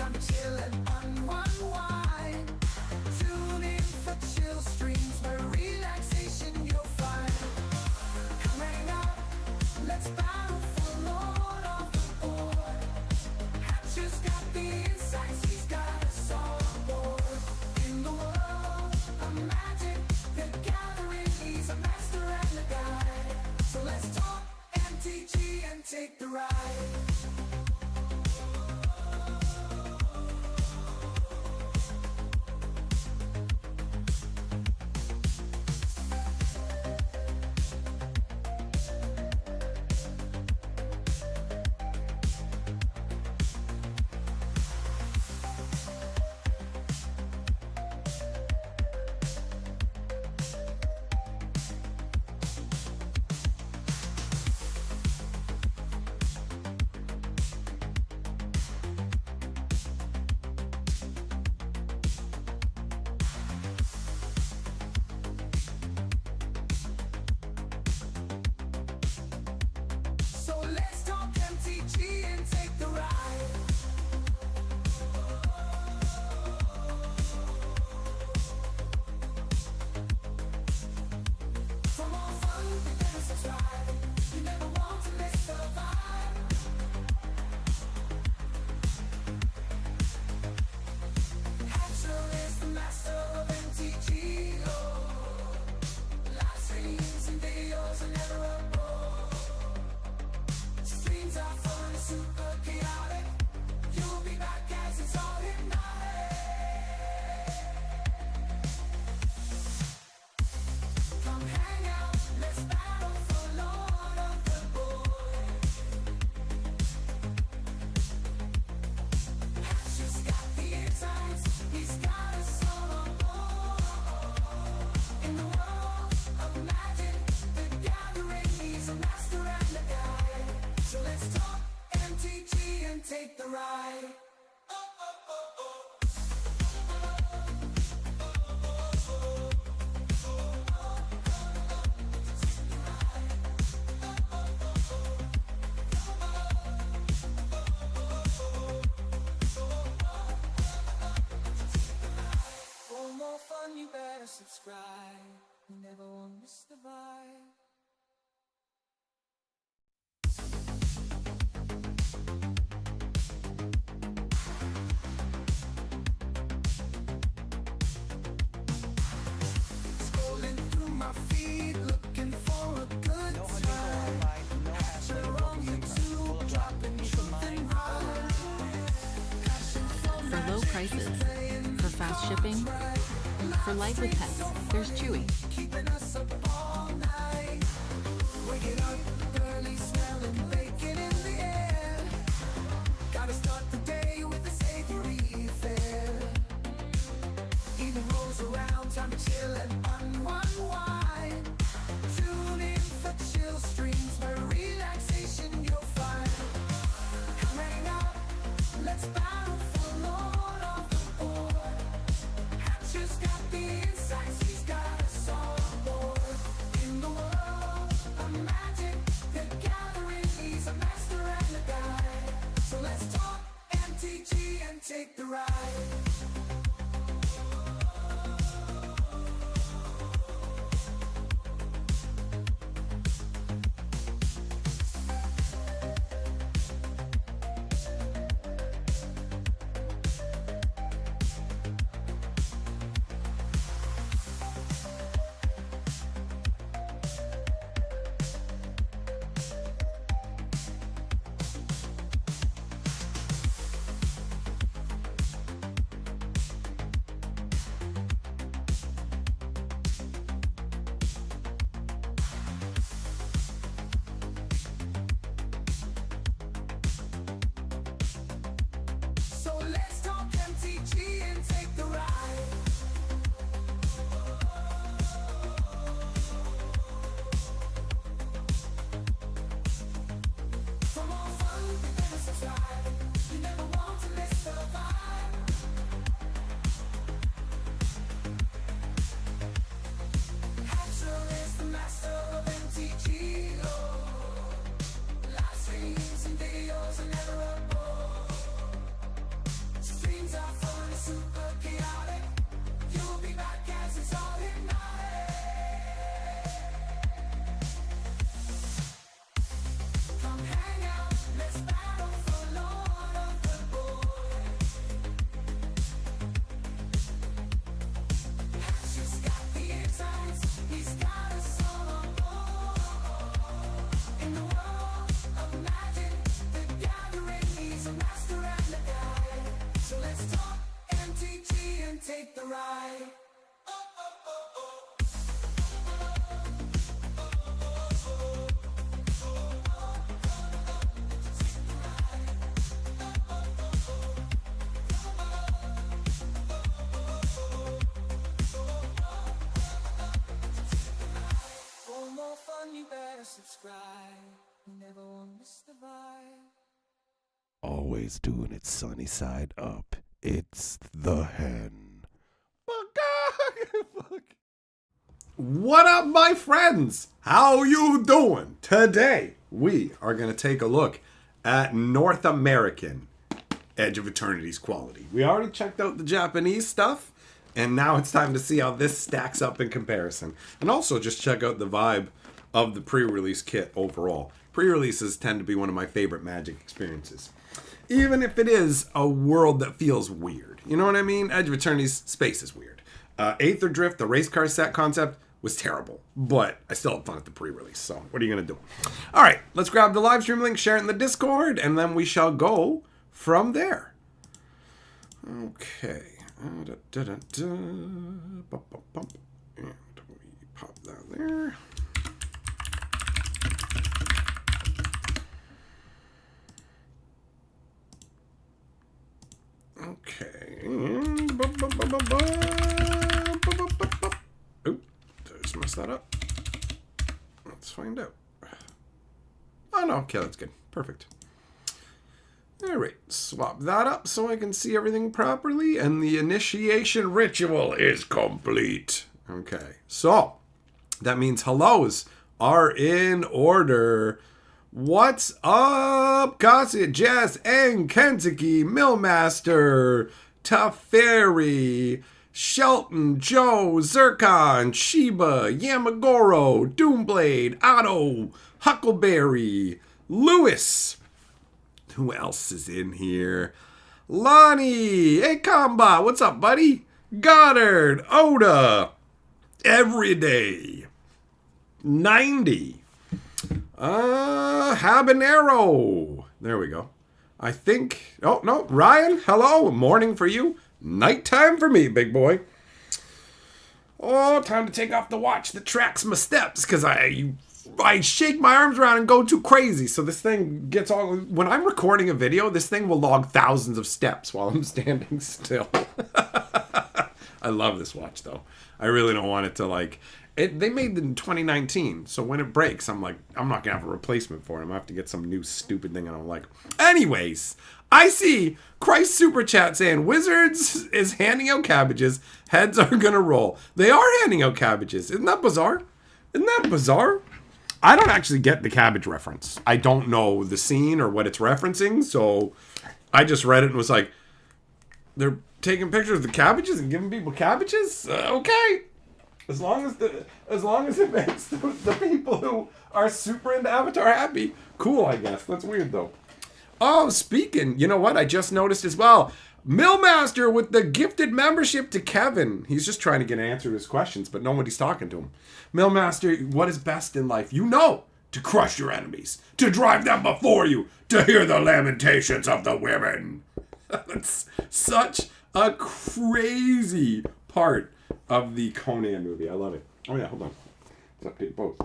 time to chill and unwind. Tune in for chill streams where relaxation you'll find. Come hang out, let's battle for Lord of the Board. Hatcher's got the insights, he's got us all on board. In the world of magic, the gathering, he's a master and a guide. So let's talk MTG and take the ride. Take the ride. For more fun, you better subscribe. You never won't miss the vibe. Prices, for fast shipping, for life with pets, there's Chewy. Keeping us up all night. Waking up early, smelling bacon in the air. Gotta start the day with a savory affair. Evening rolls around, time to chill and unwind. Tune in for chill streams where relaxation you'll find. Come hang out, let's battle for Lord of the Board. Hatcher's got the insights, he's got us all on board. In the world of magic, the gathering, he's a master and a guide. So let's talk MTG and take the ride. right. For more fun, you better subscribe. You never want to miss the vibe. Always doing it sunny side up. It's the hen. Fuck. What up, my friends? How you doing? Today, we are going to take a look at North American Edge of Eternities quality. We already checked out the Japanese stuff, and now it's time to see how this stacks up in comparison. And also just check out the vibe of the pre-release kit overall. Pre-releases tend to be one of my favorite Magic experiences. Even if it is a world that feels weird. You know what I mean? Edge of Eternity's space is weird. Aether Drift, the race car set concept, was terrible. But I still had fun at the pre-release, so what are you going to do? Alright, let's grab the live stream link, share it in the Discord, and then we shall go from there. Okay. And we pop that there. Okay. Oop, did I just mess that up? Let's find out. Oh no, okay, that's good. Perfect. Alright, swap that up so I can see everything properly, and the initiation ritual is complete. Okay, so that means hellos are in order. What's up, Gossett, Jess, and Kentucky, Millmaster, Teferi, Shelton, Joe, Zircon, Sheba, Yamagoro, Doomblade, Otto, Huckleberry, Lewis. Who else is in here? Lonnie, hey Combat, what's up, buddy? Goddard, Oda, Everyday, 90. Habanero. There we go. I think... Oh, no. Ryan, hello. Morning for you. Nighttime for me, big boy. Oh, time to take off the watch that tracks my steps, because I shake my arms around and go too crazy. So this thing gets all... When I'm recording a video, this thing will log thousands of steps while I'm standing still. I love this watch, though. I really don't want it to, like... They made it in 2019, so when it breaks, I'm like, I'm not going to have a replacement for it. I'm going to have to get some new stupid thing I don't like. Anyways, I see Christ Super Chat saying, Wizards is handing out cabbages. Heads are going to roll. They are handing out cabbages. Isn't that bizarre? Isn't that bizarre? I don't actually get the cabbage reference. I don't know the scene or what it's referencing, so I just read it and was like, they're taking pictures of the cabbages and giving people cabbages? Okay. As long as it makes the people who are super into Avatar happy, cool, I guess. That's weird, though. Oh, speaking, you know what? I just noticed as well. Millmaster with the gifted membership to Kevin. He's just trying to get an answer to his questions, but nobody's talking to him. Millmaster, what is best in life? You know, to crush your enemies, to drive them before you, to hear the lamentations of the women. That's such a crazy part of the Conan movie. I love it. Oh yeah, hold on. Let's update both.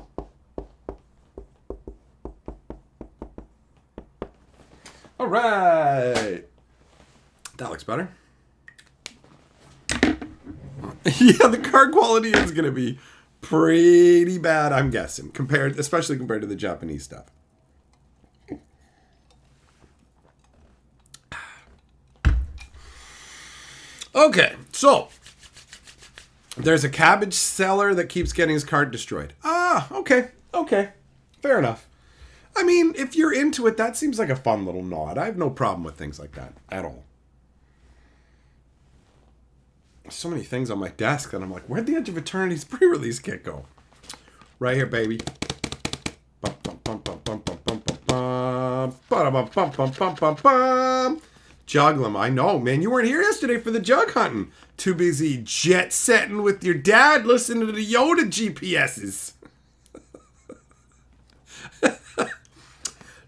All right. That looks better. Yeah, the card quality is going to be pretty bad, I'm guessing, especially compared to the Japanese stuff. Okay, so there's a cabbage seller that keeps getting his card destroyed. Ah, okay. Fair enough. I mean, if you're into it, that seems like a fun little nod. I have no problem with things like that at all. So many things on my desk that I'm like, where'd the Edge of Eternity's pre-release kit go? Right here, baby. Juglum, I know, man. You weren't here yesterday for the jug hunting. Too busy jet setting with your dad listening to the Yoda GPSs.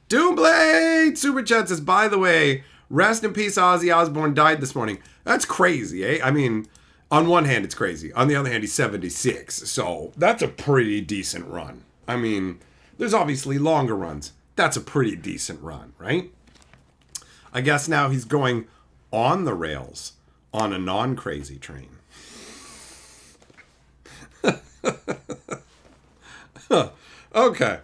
Doomblade Super Chat says, by the way, rest in peace, Ozzy Osbourne died this morning. That's crazy, eh? I mean, On one hand, it's crazy. On the other hand, he's 76. So that's a pretty decent run. I mean, there's obviously longer runs. That's a pretty decent run, right? I guess now he's going on the rails on a non-crazy train. Okay.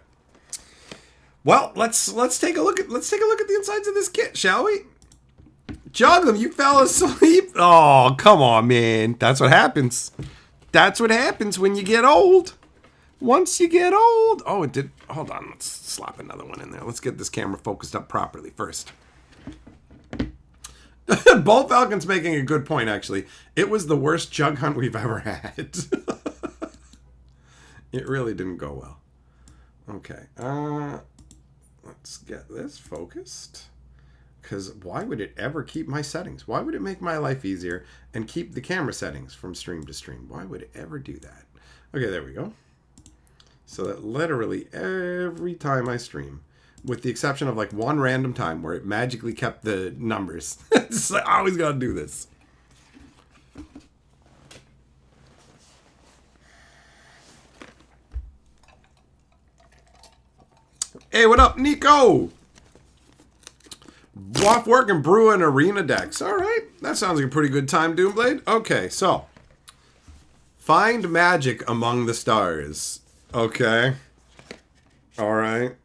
Well, let's take a look at the insides of this kit, shall we? Jog them, you fell asleep. Oh, come on, man. That's what happens. That's what happens when you get old. Once you get old. Oh, it did. Hold on. Let's slap another one in there. Let's get this camera focused up properly first. Bull Falcon's making a good point, actually. It was the worst jug hunt we've ever had. It really didn't go well. Okay. Let's get this focused. Because why would it ever keep my settings? Why would it make my life easier and keep the camera settings from stream to stream? Why would it ever do that? Okay, there we go. So that literally every time I stream, with the exception of like one random time where it magically kept the numbers. It's like, I always gotta do this. Hey, what up, Nico? Off work and brew an arena decks. All right, that sounds like a pretty good time, Doomblade. Okay, so find magic among the stars. Okay. All right.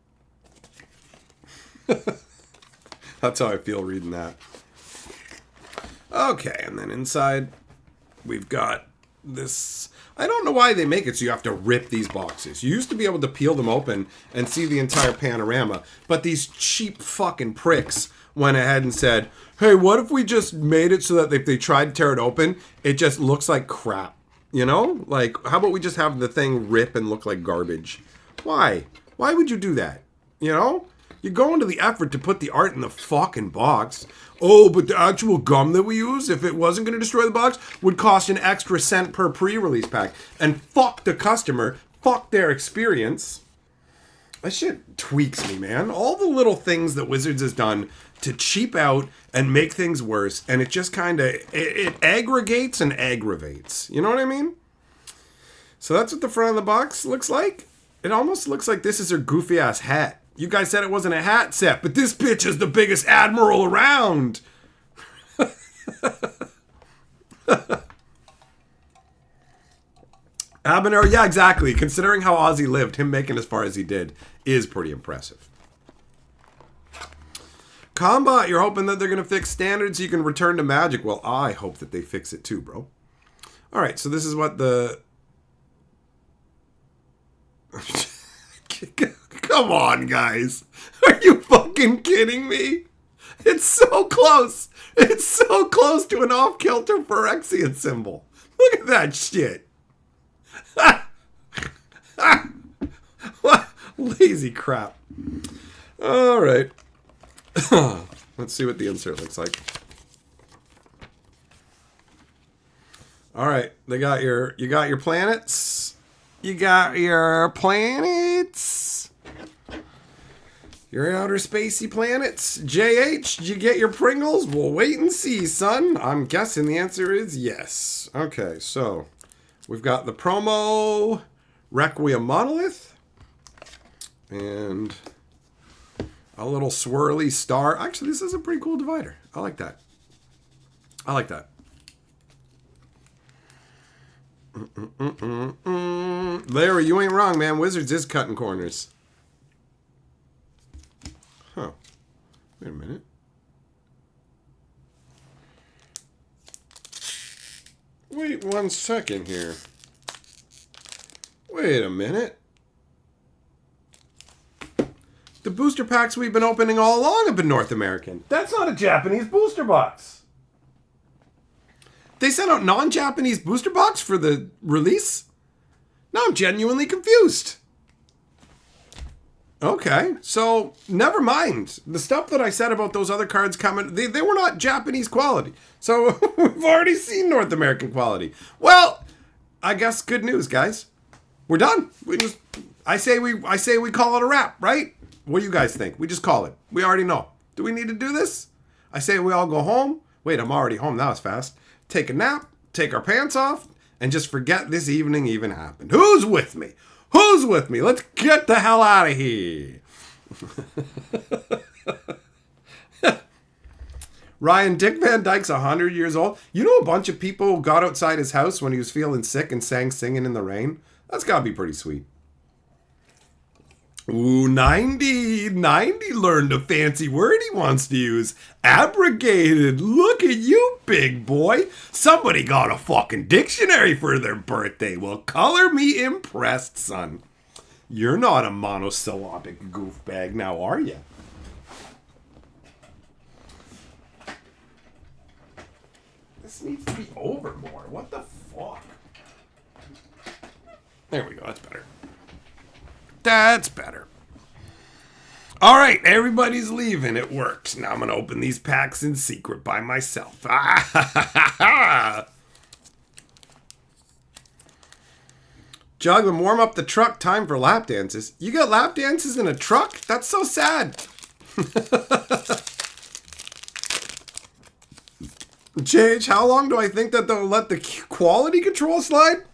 That's how I feel reading that. Okay, and then inside we've got this. I don't know why they make it so you have to rip these boxes. You used to be able to peel them open and see the entire panorama, but these cheap fucking pricks went ahead and said, hey, what if we just made it so that if they tried to tear it open, it just looks like crap? You know? Like, how about we just have the thing rip and look like garbage? Why? Why would you do that? You know? You go into the effort to put the art in the fucking box. Oh, but the actual gum that we use, if it wasn't going to destroy the box, would cost an extra cent per pre-release pack. And fuck the customer. Fuck their experience. That shit tweaks me, man. All the little things that Wizards has done to cheap out and make things worse. And it just kind of, it aggregates and aggravates. You know what I mean? So that's what the front of the box looks like. It almost looks like this is her goofy ass hat. You guys said it wasn't a hat set, but this bitch is the biggest admiral around. Habanero, yeah, exactly. Considering how Ozzy lived, him making as far as he did is pretty impressive. Combat, you're hoping that they're going to fix standards so you can return to Magic. Well, I hope that they fix it too, bro. All right, so this is what the... Come on, guys. Are you fucking kidding me? It's so close. It's so close to an off-kilter Phyrexian symbol. Look at that shit. What? Lazy crap. All right. Let's see what the insert looks like. All right. You got your planets. You got your planets. Your outer spacey planets. JH, did you get your Pringles? We'll wait and see, son. I'm guessing the answer is yes. Okay, so we've got the promo Requiem Monolith. And a little swirly star. Actually, this is a pretty cool divider. I like that. I like that. Larry, you ain't wrong, man. Wizards is cutting corners. Huh. Wait a minute. Wait 1 second here. Wait a minute. The booster packs we've been opening all along have been North American. That's not a Japanese booster box. They sent out non-Japanese booster box for the release? Now I'm genuinely confused. Okay, so never mind. The stuff that I said about those other cards coming, they were not Japanese quality. So we've already seen North American quality. Well, I guess good news, guys. We're done. I say we call it a wrap, right? What do you guys think? We just call it. We already know. Do we need to do this? I say we all go home. Wait, I'm already home. That was fast. Take a nap, take our pants off and just forget this evening even happened. Who's with me? Who's with me? Let's get the hell out of here. Ryan, Dick Van Dyke's 100 years old. You know a bunch of people got outside his house when he was feeling sick and sang Singing in the Rain? That's got to be pretty sweet. Ooh, 90 learned a fancy word he wants to use. Abrogated. Look at you, big boy. Somebody got a fucking dictionary for their birthday. Well, color me impressed, son. You're not a monosyllabic goofbag now, are you? This needs to be over more. What the fuck? There we go. That's better. That's better. All right, everybody's leaving. It worked. Now I'm going to open these packs in secret by myself. Juggling, warm up the truck. Time for lap dances. You got lap dances in a truck? That's so sad. JH, how long do I think that they'll let the quality control slide?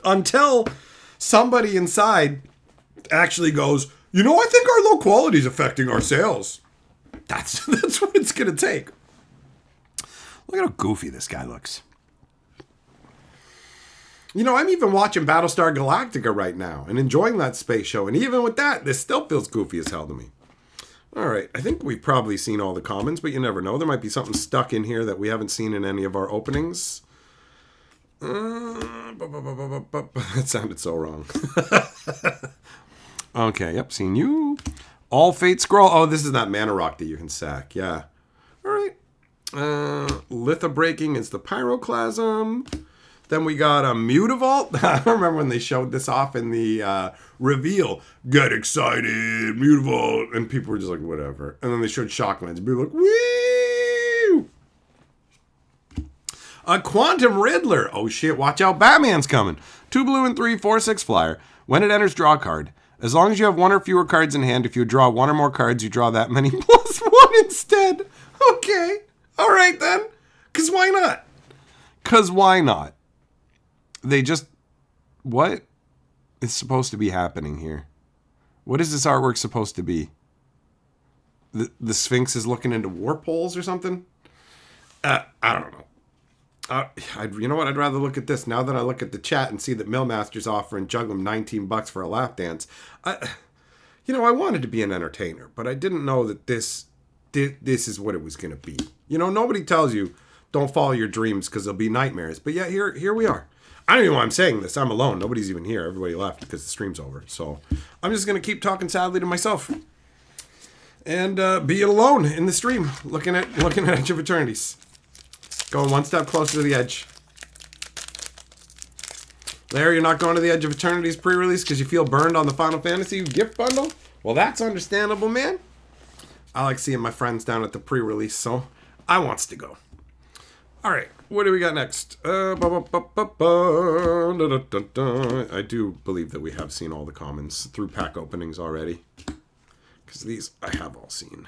Until somebody inside actually goes, you know, I think our low quality is affecting our sales. That's what it's going to take. Look at how goofy this guy looks. You know, I'm even watching Battlestar Galactica right now and enjoying that space show. And even with that, this still feels goofy as hell to me. All right, I think we've probably seen all the comments, but you never know. There might be something stuck in here that we haven't seen in any of our openings. That sounded so wrong. Okay, yep, seen you. All Fate Scroll. Oh, this is that mana rock that you can sack. Yeah. All right. Lithobreaking is the Pyroclasm. Then we got a Mutavault. I remember when they showed this off in the reveal. Get excited, Mutavault. And people were just like, whatever. And then they showed Shocklands. And people were like, woo! A Quantum Riddler. Oh, shit. Watch out. Batman's coming. 2 blue and 3, 4/6 flyer. When it enters, draw a card. As long as you have 1 or fewer cards in hand, if you draw 1 or more cards, you draw that many plus 1 instead. Okay. All right, then. Because why not? Because why not? They just... What is supposed to be happening here? What is this artwork supposed to be? The Sphinx is looking into warp holes or something? I don't know. You know what? I'd rather look at this now that I look at the chat and see that Millmaster's offering Jugglim $19 for a lap dance. You know, I wanted to be an entertainer, but I didn't know that this is what it was going to be. You know, nobody tells you don't follow your dreams because they'll be nightmares. But yeah, here we are. I don't even know why I'm saying this. I'm alone. Nobody's even here. Everybody left because the stream's over. So I'm just going to keep talking sadly to myself. And be alone in the stream, looking at Edge of Eternities. Going one step closer to the edge. Larry, you're not going to the Edge of Eternities pre-release because you feel burned on the Final Fantasy gift bundle? Well, that's understandable, man. I like seeing my friends down at the pre-release, so I wants to go. All right, what do we got next? I do believe that we have seen all the commons through pack openings already. Because these I have all seen.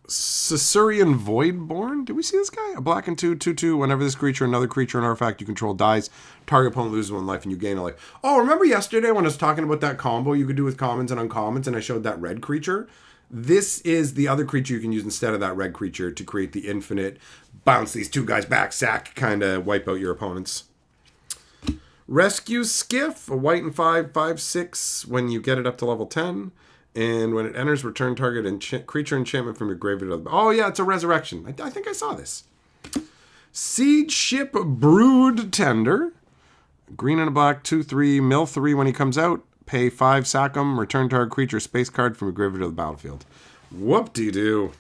Caesarian Voidborn? Did we see this guy? A black and 2/2/2. Whenever this creature, another creature, an artifact you control dies, target opponent loses 1 life and you gain a life. Oh, remember yesterday when I was talking about that combo you could do with commons and uncommons and I showed that red creature? This is the other creature you can use instead of that red creature to create the infinite bounce these 2 guys back, sack, kind of wipe out your opponents. Rescue Skiff, a white and 5/5/6 when you get it up to level 10. And when it enters, return target creature enchantment from your graveyard to the... Oh, yeah, it's a resurrection. I think I saw this. Siege Ship Brood Tender. Green and a black, 2/3, mill 3 when he comes out. Pay 5, sack him, return target creature space card from your graveyard to the battlefield. Whoop-de-doo.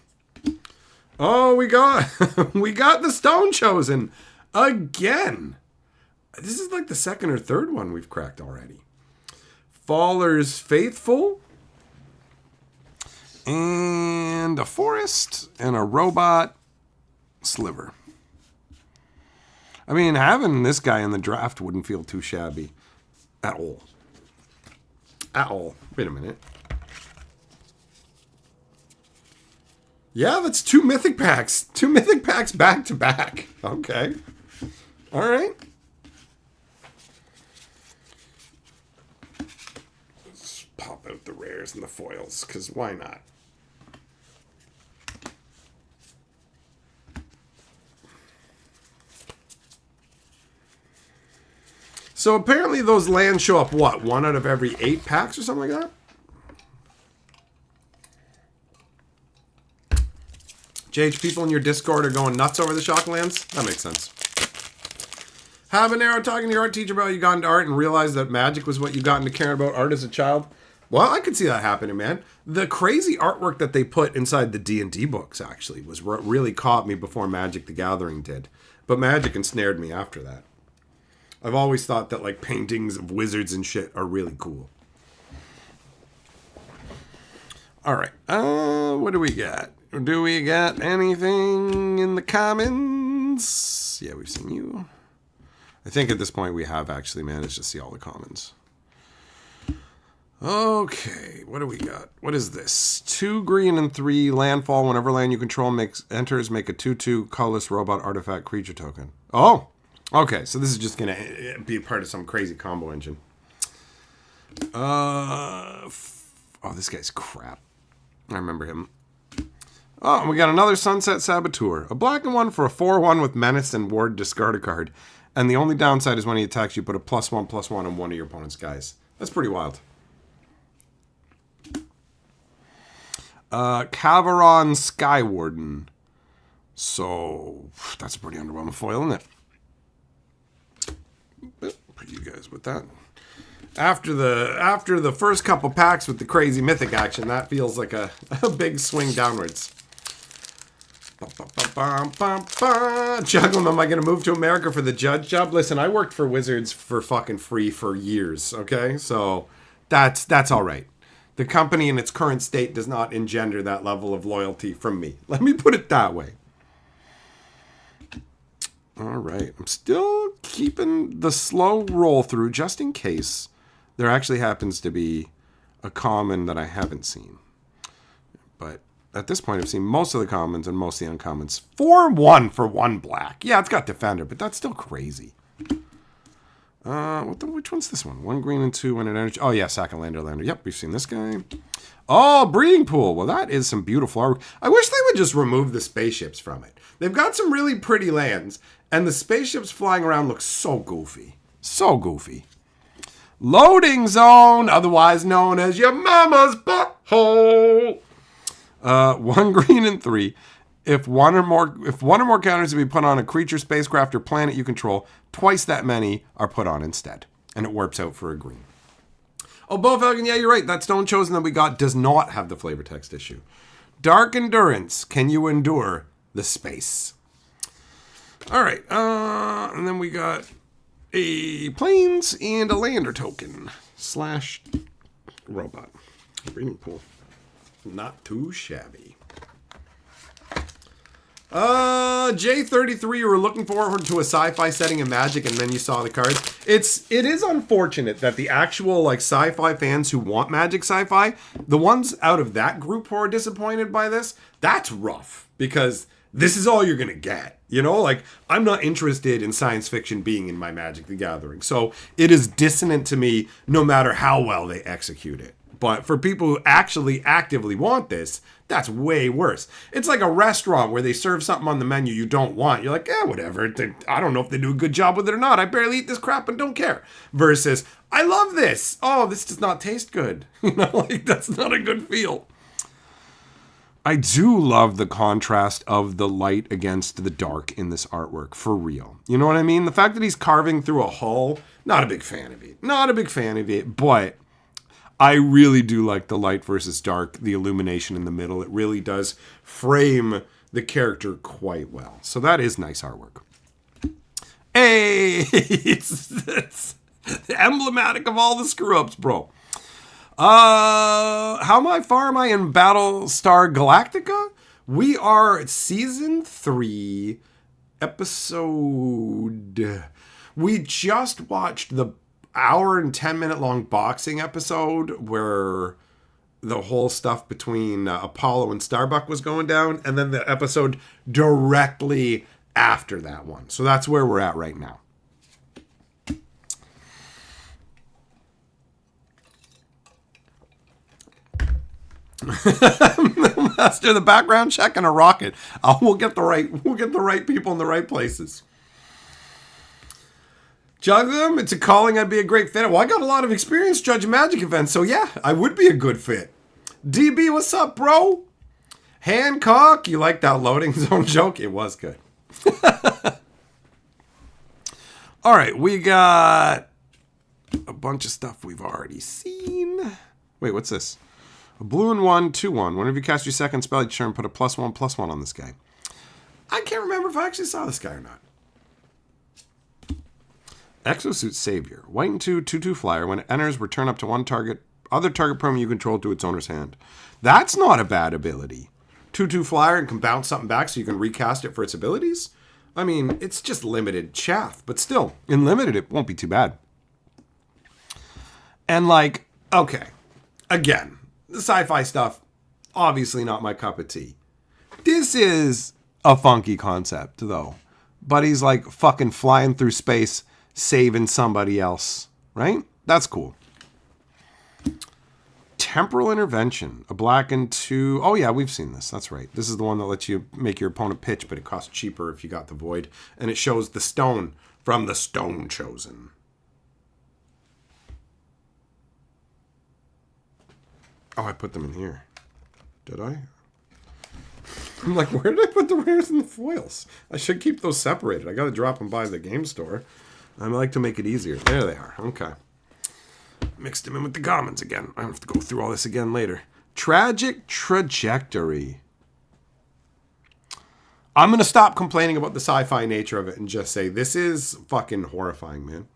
Oh, we got the Stone Chosen again. This is like the 2nd or 3rd one we've cracked already. Faller's Faithful. And a forest and a robot sliver. I mean, having this guy in the draft wouldn't feel too shabby at all. At all. Wait a minute. Yeah, that's 2 mythic packs. 2 mythic packs back to back. Okay. All right. Let's pop out the rares and the foils, because why not? So apparently those lands show up, what, 1 out of every 8 packs or something like that? JH, people in your Discord are going nuts over the shock lands? That makes sense. Habanero, talking to your art teacher about you got into art and realized that magic was what you got into caring about art as a child. Well, I could see that happening, man. The crazy artwork that they put inside the D&D books, actually, was what really caught me before Magic the Gathering did. But Magic ensnared me after that. I've always thought that, like, paintings of wizards and shit are really cool. All right. What do we got? Do we got anything in the commons? Yeah, we've seen you. I think at this point we have actually managed to see all the commons. Okay, what do we got? What is this? 2 green and 3 landfall. Whenever land you control enters, make a 2/2 colorless robot artifact creature token. Oh! Okay, so this is just going to be part of some crazy combo engine. Oh, this guy's crap. I remember him. Oh, and we got another Sunset Saboteur. A black and 1 for a 4/1 with Menace and Ward, discard a card. And the only downside is when he attacks, you put a +1/+1 on one of your opponent's guys. That's pretty wild. Cavaron Skywarden. So, that's a pretty underwhelming foil, isn't it? Put you guys with that. After the first couple packs with the crazy mythic action, that feels like a big swing downwards. Juggling, am I going to move to America for the judge job? Listen, I worked for Wizards for fucking free for years, okay? So that's all right. The company in its current state does not engender that level of loyalty from me. Let me put it that way. All right. I'm still keeping the slow roll through just in case there actually happens to be a common that I haven't seen. But at this point, I've seen most of the commons and most of the uncommons. 4/1 for 1 black. Yeah, it's got Defender, but that's still crazy. Which one's this one? 1 green and 2 when it energy. Oh, yeah, Sackalander. Yep, we've seen this guy. Oh, Breeding Pool. Well, that is some beautiful artwork. I wish they would just remove the spaceships from it. They've got some really pretty lands, and the spaceships flying around look so goofy. So goofy. Loading Zone, otherwise known as your mama's butthole. 1 green and 3. If one or more counters to be put on a creature, spacecraft, or planet you control, twice that many are put on instead. And it warps out for a green. Oh, Bo Falcon, yeah, you're right. That Stone Chosen that we got does not have the flavor text issue. Dark Endurance. Can you endure the space? All right. And then we got a Plains and a Lander token. / robot. Breeding Pool. Not too shabby. J33, you were looking forward to a sci-fi setting in Magic, and then you saw the cards. It is unfortunate that the actual like sci-fi fans who want Magic sci-fi, the ones out of that group who are disappointed by this, that's rough, because this is all you're gonna get. You know, like, I'm not interested in science fiction being in my Magic the Gathering, so it is dissonant to me no matter how well they execute it. But for people who actually actively want this, that's way worse. It's like a restaurant where they serve something on the menu you don't want. You're like, whatever. I don't know if they do a good job with it or not. I barely eat this crap and don't care. Versus, I love this. Oh, this does not taste good. You know, like, that's not a good feel. I do love the contrast of the light against the dark in this artwork, for real. You know what I mean? The fact that he's carving through a hull, not a big fan of it. Not a big fan of it, but I really do like the light versus dark, the illumination in the middle. It really does frame the character quite well. So that is nice artwork. Hey, it's emblematic of all the screw-ups, bro. How far am I in Battlestar Galactica? We are at season 3, episode. We just watched the hour and 10-minute long boxing episode where the whole stuff between Apollo and Starbuck was going down, and then the episode directly after that one. So that's where we're at right now. Master the background check and a rocket. We'll get the right people in the right places. Judge them. It's a calling. I'd be a great fit. Well, I got a lot of experience judging Magic events, so yeah, I would be a good fit. DB, what's up, bro? Hancock, you like that loading zone joke? It was good. All right, we got a bunch of stuff we've already seen. Wait, what's this? A blue and 1, 2/1. Whenever you cast your second spell each turn, put a +1/+1 on this guy. I can't remember if I actually saw this guy or not. Exosuit Savior. White and 2, 2/2 flyer. When it enters, return up to one target, other target permanent you control to its owner's hand. That's not a bad ability. 2/2 flyer and can bounce something back so you can recast it for its abilities. I mean, it's just limited chaff, but still, in limited, it won't be too bad. And like, okay, again, the sci-fi stuff, obviously not my cup of tea. This is a funky concept, though. Buddy's like fucking flying through space, saving somebody else, right? That's cool. Temporal Intervention, a black and 2. Oh yeah, we've seen this. That's right. This is the one that lets you make your opponent pitch, but it costs cheaper if you got the void. And it shows the stone from the Stone Chosen. Oh, I put them in here. Did I? I'm like, where did I put the rares and the foils? I should keep those separated. I got to drop them by the game store. I like to make it easier. There they are. Okay. Mixed them in with the commons again. I have to go through all this again later. Tragic Trajectory. I'm going to stop complaining about the sci-fi nature of it and just say this is fucking horrifying, man.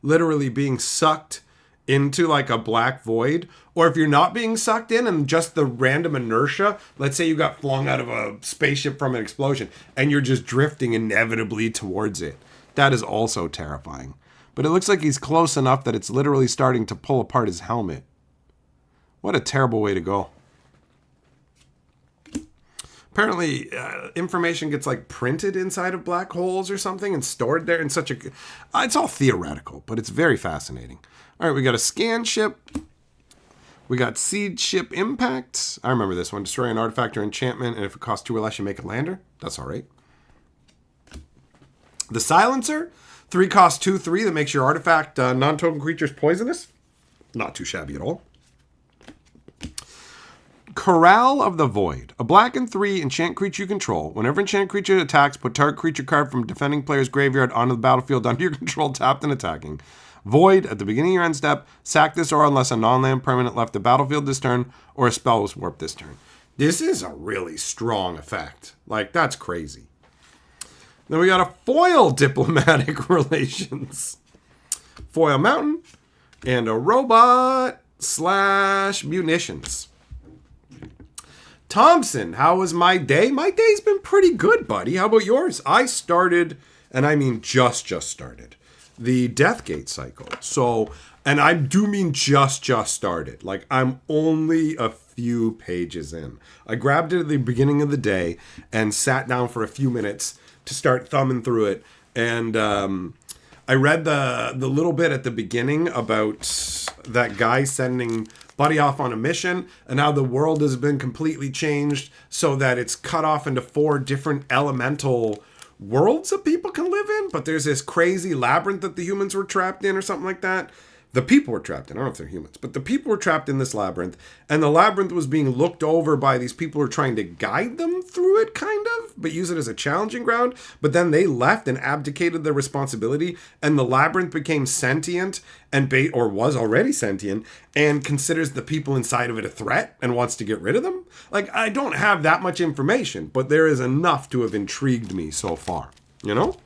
Literally being sucked into like a black void, or if you're not being sucked in and just the random inertia, let's say you got flung out of a spaceship from an explosion and you're just drifting inevitably towards it. That is also terrifying. But it looks like he's close enough that it's literally starting to pull apart his helmet. What a terrible way to go. Apparently, information gets like printed inside of black holes or something and stored there in such a... it's all theoretical, but it's very fascinating. All right, we got a scan ship. We got Seed Ship Impact. I remember this one. Destroy an artifact or enchantment, and if it costs 2 or less, you make a lander. That's all right. The Silencer. 3 costs 2/3 that makes your artifact non-token creatures poisonous. Not too shabby at all. Corral of the Void. A black and 3 enchant creature you control. Whenever enchant creature attacks, put target creature card from defending player's graveyard onto the battlefield under your control, tapped and attacking. Void, at the beginning of your end step, sack this aura unless a non-land permanent left the battlefield this turn or a spell was warped this turn. This is a really strong effect. Like, that's crazy. Then we got a foil Diplomatic Relations. Foil Mountain and a robot / munitions. Thompson, how was my day? My day's been pretty good, buddy. How about yours? I started, and I mean just started, the Deathgate cycle. So, and I do mean just started. Like, I'm only a few pages in. I grabbed it at the beginning of the day and sat down for a few minutes to start thumbing through it. And I read the little bit at the beginning about that guy sending Buddy off on a mission and how the world has been completely changed so that it's cut off into 4 different elemental worlds that people can live in. But there's this crazy labyrinth that the humans were trapped in or something like that. The people were trapped in. I don't know if they're humans, but the people were trapped in this labyrinth, and the labyrinth was being looked over by these people who were trying to guide them through it, kind of, but use it as a challenging ground. But then they left and abdicated their responsibility, and the labyrinth became sentient or was already sentient and considers the people inside of it a threat and wants to get rid of them. Like, I don't have that much information, but there is enough to have intrigued me so far, you know?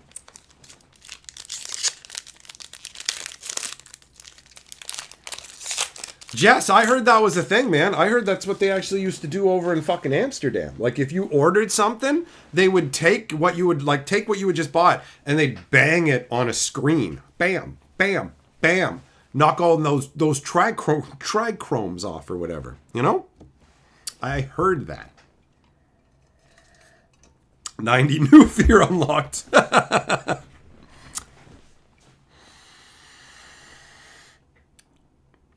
Jess, I heard that was a thing, man. I heard that's what they actually used to do over in fucking Amsterdam. Like, if you ordered something, they would take what you had just bought, and they'd bang it on a screen. Bam, bam, bam. knock all those trichromes off or whatever. You know? I heard that. 90 new fear unlocked.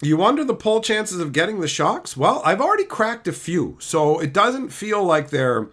You wonder the pull chances of getting the shocks? Well, I've already cracked a few, so it doesn't feel like they're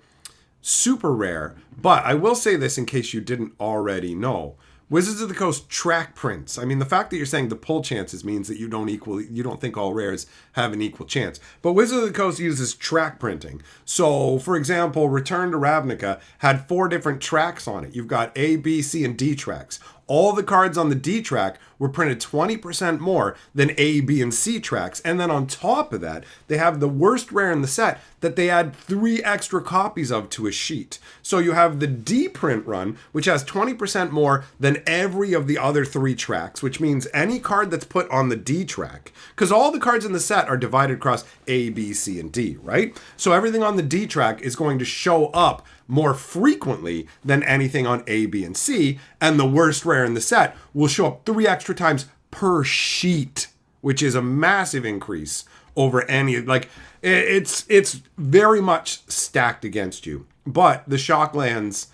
super rare. But I will say this in case you didn't already know. Wizards of the Coast track prints. I mean, the fact that you're saying the pull chances means that you don't think all rares have an equal chance. But Wizards of the Coast uses track printing. So, for example, Return to Ravnica had 4 different tracks on it. You've got A, B, C, and D tracks. All the cards on the D track were printed 20% more than A, B, and C tracks. And then on top of that, they have the worst rare in the set that they add 3 extra copies of to a sheet. So you have the D print run, which has 20% more than every of the other 3 tracks, which means any card that's put on the D track, because all the cards in the set are divided across A, B, C, and D, right? So everything on the D track is going to show up more frequently than anything on A, B, and C, and the worst rare in the set will show up 3 extra times per sheet, which is a massive increase over any, like, it's very much stacked against you. But the Shocklands,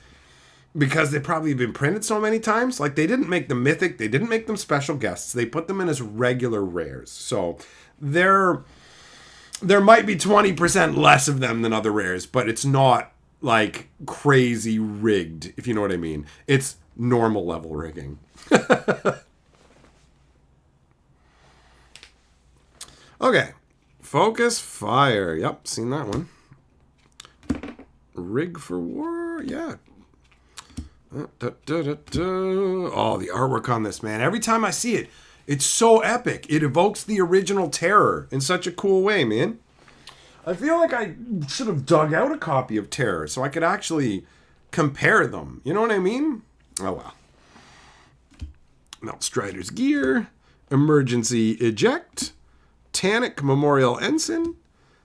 because they've probably been printed so many times, like, they didn't make them mythic, they didn't make them special guests, they put them in as regular rares. So there might be 20% less of them than other rares, but it's not like crazy rigged, if you know what I mean. It's normal level rigging. Okay. Focus Fire. Yep, seen that one. Rig for War. Yeah. Oh, the artwork on this, man. Every time I see it, it's so epic. It evokes the original Terror in such a cool way, man. I feel like I should have dug out a copy of Terror so I could actually compare them. You know what I mean? Oh, well. Melt Strider's Gear. Emergency Eject. Tanic Memorial Ensign.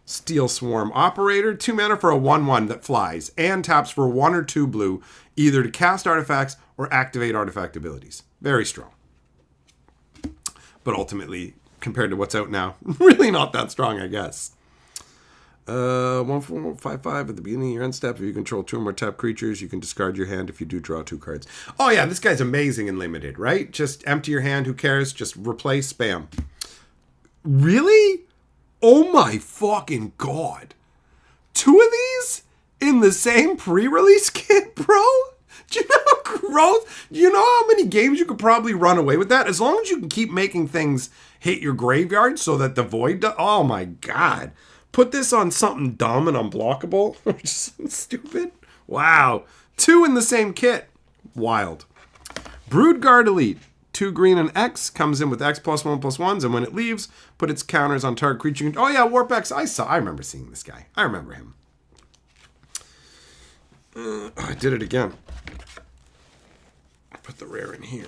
Steel Swarm Operator. 2 mana for a 1/1 that flies. And taps for 1 or 2 blue, either to cast artifacts or activate artifact abilities. Very strong. But ultimately, compared to what's out now, really not that strong, I guess. 1/4/5/5 at the beginning of your end step. If you control 2 or more tap creatures, you can discard your hand if you do draw 2 cards. Oh yeah, this guy's amazing in limited, right? Just empty your hand, who cares? Just replace, spam. Really? Oh my fucking god. 2 of these in the same pre-release kit, bro? Do you know how gross? Do you know how many games you could probably run away with that? As long as you can keep making things hit your graveyard so that the void oh my god. Put this on something dumb and unblockable, or just stupid. Wow. 2 in the same kit. Wild. Broodguard Elite. 2 green and X. Comes in with X +1/+1s, and when it leaves, put its counters on target creature. Oh yeah, Warp X. I remember seeing this guy. I remember him. I did it again. I put the rare in here.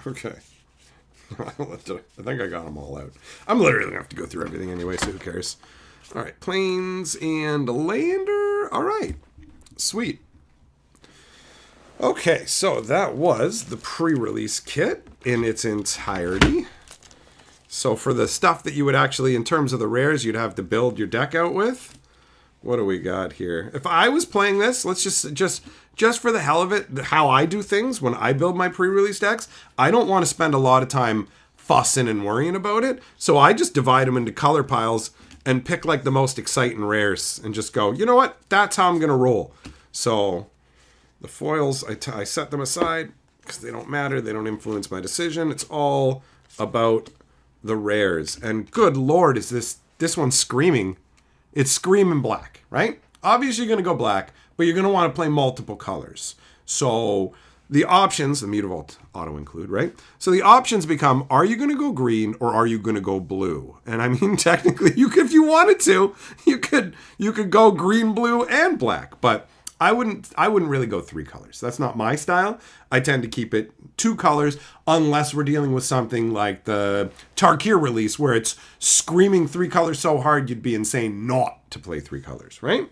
Okay. I think I got them all out. I'm literally going to have to go through everything anyway, so who cares? All right, Plains and Lander. All right, sweet. Okay, so that was the pre-release kit in its entirety. So for the stuff that you would actually, in terms of the rares, you'd have to build your deck out with. What do we got here? If I was playing this, let's just for the hell of it, how I do things when I build my pre-release decks, I don't want to spend a lot of time fussing and worrying about it. So I just divide them into color piles and pick like the most exciting rares and just go, you know what? That's how I'm going to roll. So the foils, I set them aside because they don't matter. They don't influence my decision. It's all about the rares. And good Lord, is this one's screaming. It's screaming black, right? Obviously, you're going to go black, but you're going to want to play multiple colors. So the options, the Mutavault auto include, right? So the options become, are you going to go green or are you going to go blue? And I mean, technically, if you wanted to, you could go green, blue, and black. But I wouldn't really go 3 colors. That's not my style. I tend to keep it 2 colors unless we're dealing with something like the Tarkir release where it's screaming 3 colors so hard you'd be insane not to play 3 colors, right?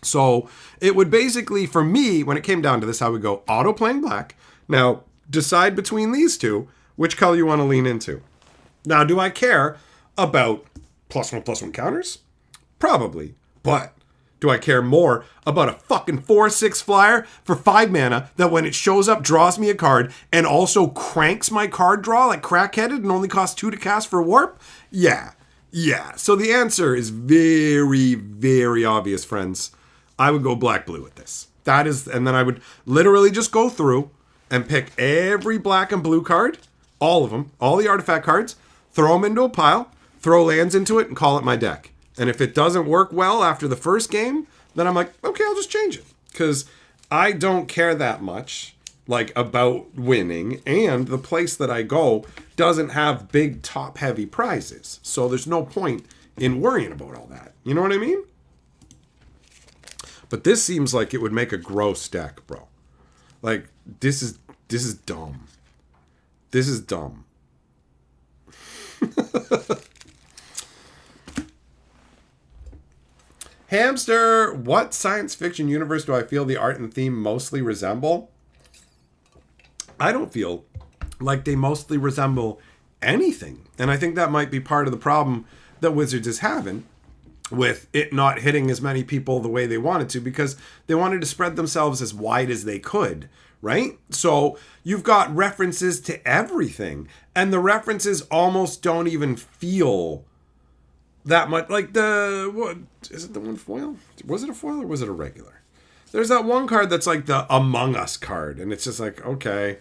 So it would basically, for me, when it came down to this, I would go auto playing black. Now, decide between these 2. which color you want to lean into. Now, do I care about +1/+1 counters? Probably. But do I care more about a fucking 4/6 flyer for 5 mana that when it shows up draws me a card and also cranks my card draw like crackheaded and only costs 2 to cast for warp? Yeah. So the answer is very, very obvious, friends. I would go black-blue with this. And then I would literally just go through and pick every black and blue card, all of them, all the artifact cards, throw them into a pile, throw lands into it, and call it my deck. And if it doesn't work well after the first game, then I'm like, okay, I'll just change it. Because I don't care that much, like, about winning. And the place that I go doesn't have big top-heavy prizes. So there's no point in worrying about all that. You know what I mean? But this seems like it would make a gross deck, bro. Like, this is dumb. This is dumb. Hamster, what science fiction universe do I feel the art and theme mostly resemble? I don't feel like they mostly resemble anything. And I think that might be part of the problem that Wizards is having with it not hitting as many people the way they wanted to, because they wanted to spread themselves as wide as they could, right? So you've got references to everything, and the references almost don't even feel that much like what is it, the one foil? Was it a foil or was it a regular? There's that one card that's like the Among Us card, and it's just like, okay,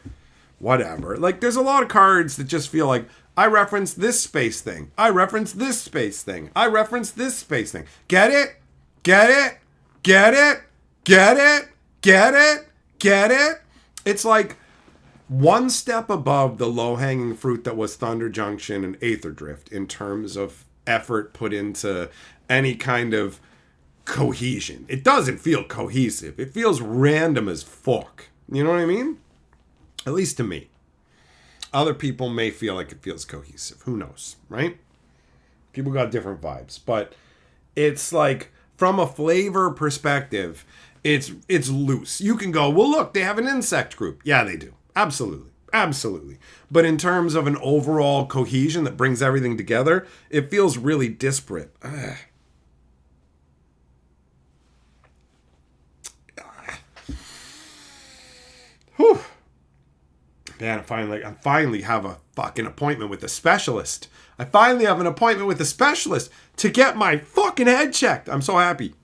whatever. Like, there's a lot of cards that just feel like, I reference this space thing. I reference this space thing. I reference this space thing. Get it? Get it? Get it? Get it? Get it? Get it? It's like one step above the low-hanging fruit that was Thunder Junction and Aether Drift in terms of effort put into any kind of cohesion. It doesn't feel cohesive. It feels random as fuck. You know what I mean? At least to me. Other people may feel like it feels cohesive. Who knows, right? People got different vibes. But it's like, from a flavor perspective, it's loose. You can go, well, look, they have an insect group. Yeah, they do. Absolutely. Absolutely. But in terms of an overall cohesion that brings everything together, it feels really disparate. Whew. Man, I finally have a fucking appointment with a specialist. I finally have an appointment with a specialist to get my fucking head checked. I'm so happy.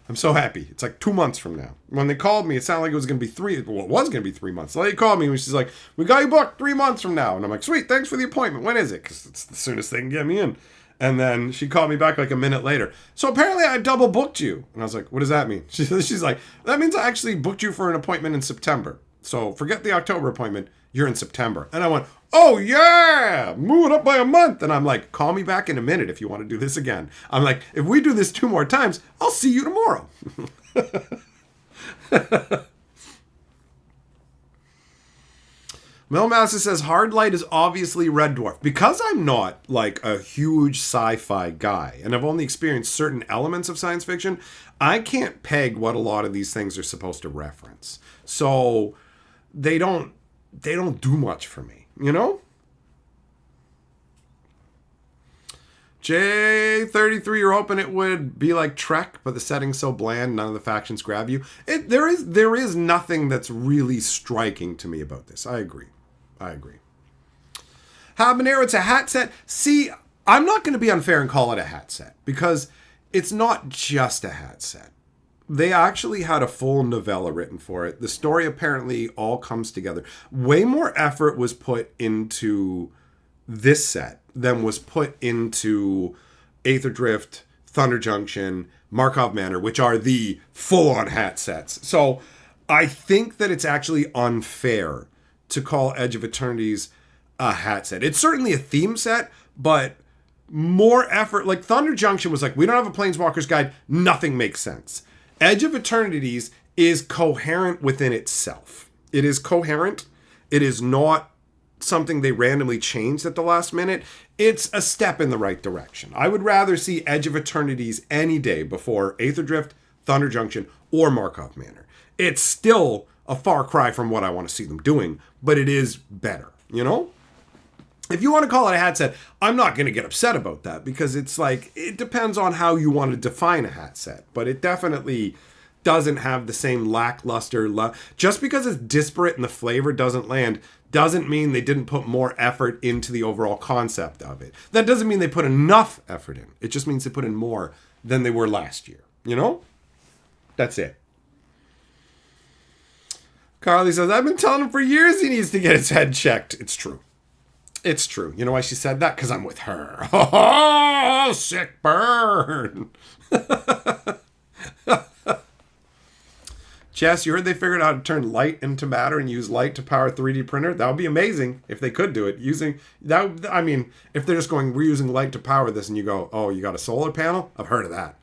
I'm so happy. It's like 2 months from now. When they called me, it sounded like it was going to be 3. Well, it was going to be 3 months. The lady called me and she's like, we got you booked 3 months from now. And I'm like, sweet, thanks for the appointment. When is it? Because it's the soonest they can get me in. And then she called me back like a minute later. So apparently I double booked you. And I was like, what does that mean? She's like, that means I actually booked you for an appointment in September. So forget the October appointment. You're in September. And I went, oh yeah, move it up by a month. And I'm like, call me back in a minute if you want to do this again. I'm like, if we do this 2 more times, I'll see you tomorrow. Melmaster says, Hard Light is obviously Red Dwarf. Because I'm not like a huge sci-fi guy, and I've only experienced certain elements of science fiction, I can't peg what a lot of these things are supposed to reference. So they don't do much for me, you know? J33, you're hoping it would be like Trek, but the setting's so bland, none of the factions grab you. There is nothing that's really striking to me about this. I agree. Habanero, it's a hat set. See, I'm not going to be unfair and call it a hat set, because it's not just a hat set. They actually had a full novella written for it. The story apparently all comes together. Way more effort was put into this set than was put into Aether Drift, Thunder Junction, Markov Manor, which are the full-on hat sets. So I think that it's actually unfair to call Edge of Eternities a hat set. It's certainly a theme set, but more effort. Like Thunder Junction was like, we don't have a Planeswalker's Guide. Nothing makes sense. Edge of Eternities is coherent within itself. It is coherent. It is not something they randomly changed at the last minute. It's a step in the right direction. I would rather see Edge of Eternities any day before Aether Drift, Thunder Junction, or Markov Manor. It's still a far cry from what I want to see them doing, but it is better, you know? If you want to call it a hat set, I'm not going to get upset about that because it's like, it depends on how you want to define a hat set. But it definitely doesn't have the same lackluster. Just because it's disparate and the flavor doesn't land doesn't mean they didn't put more effort into the overall concept of it. That doesn't mean they put enough effort in. It just means they put in more than they were last year. You know? That's it. Carly says, I've been telling him for years he needs to get his head checked. It's true. It's true. You know why she said that? Because I'm with her. Oh, sick burn. Jess, you heard they figured out how to turn light into matter and use light to power a 3D printer? That would be amazing if they could do it. Using that, I mean, if they're just going, we're using light to power this, and you go, oh, you got a solar panel? I've heard of that.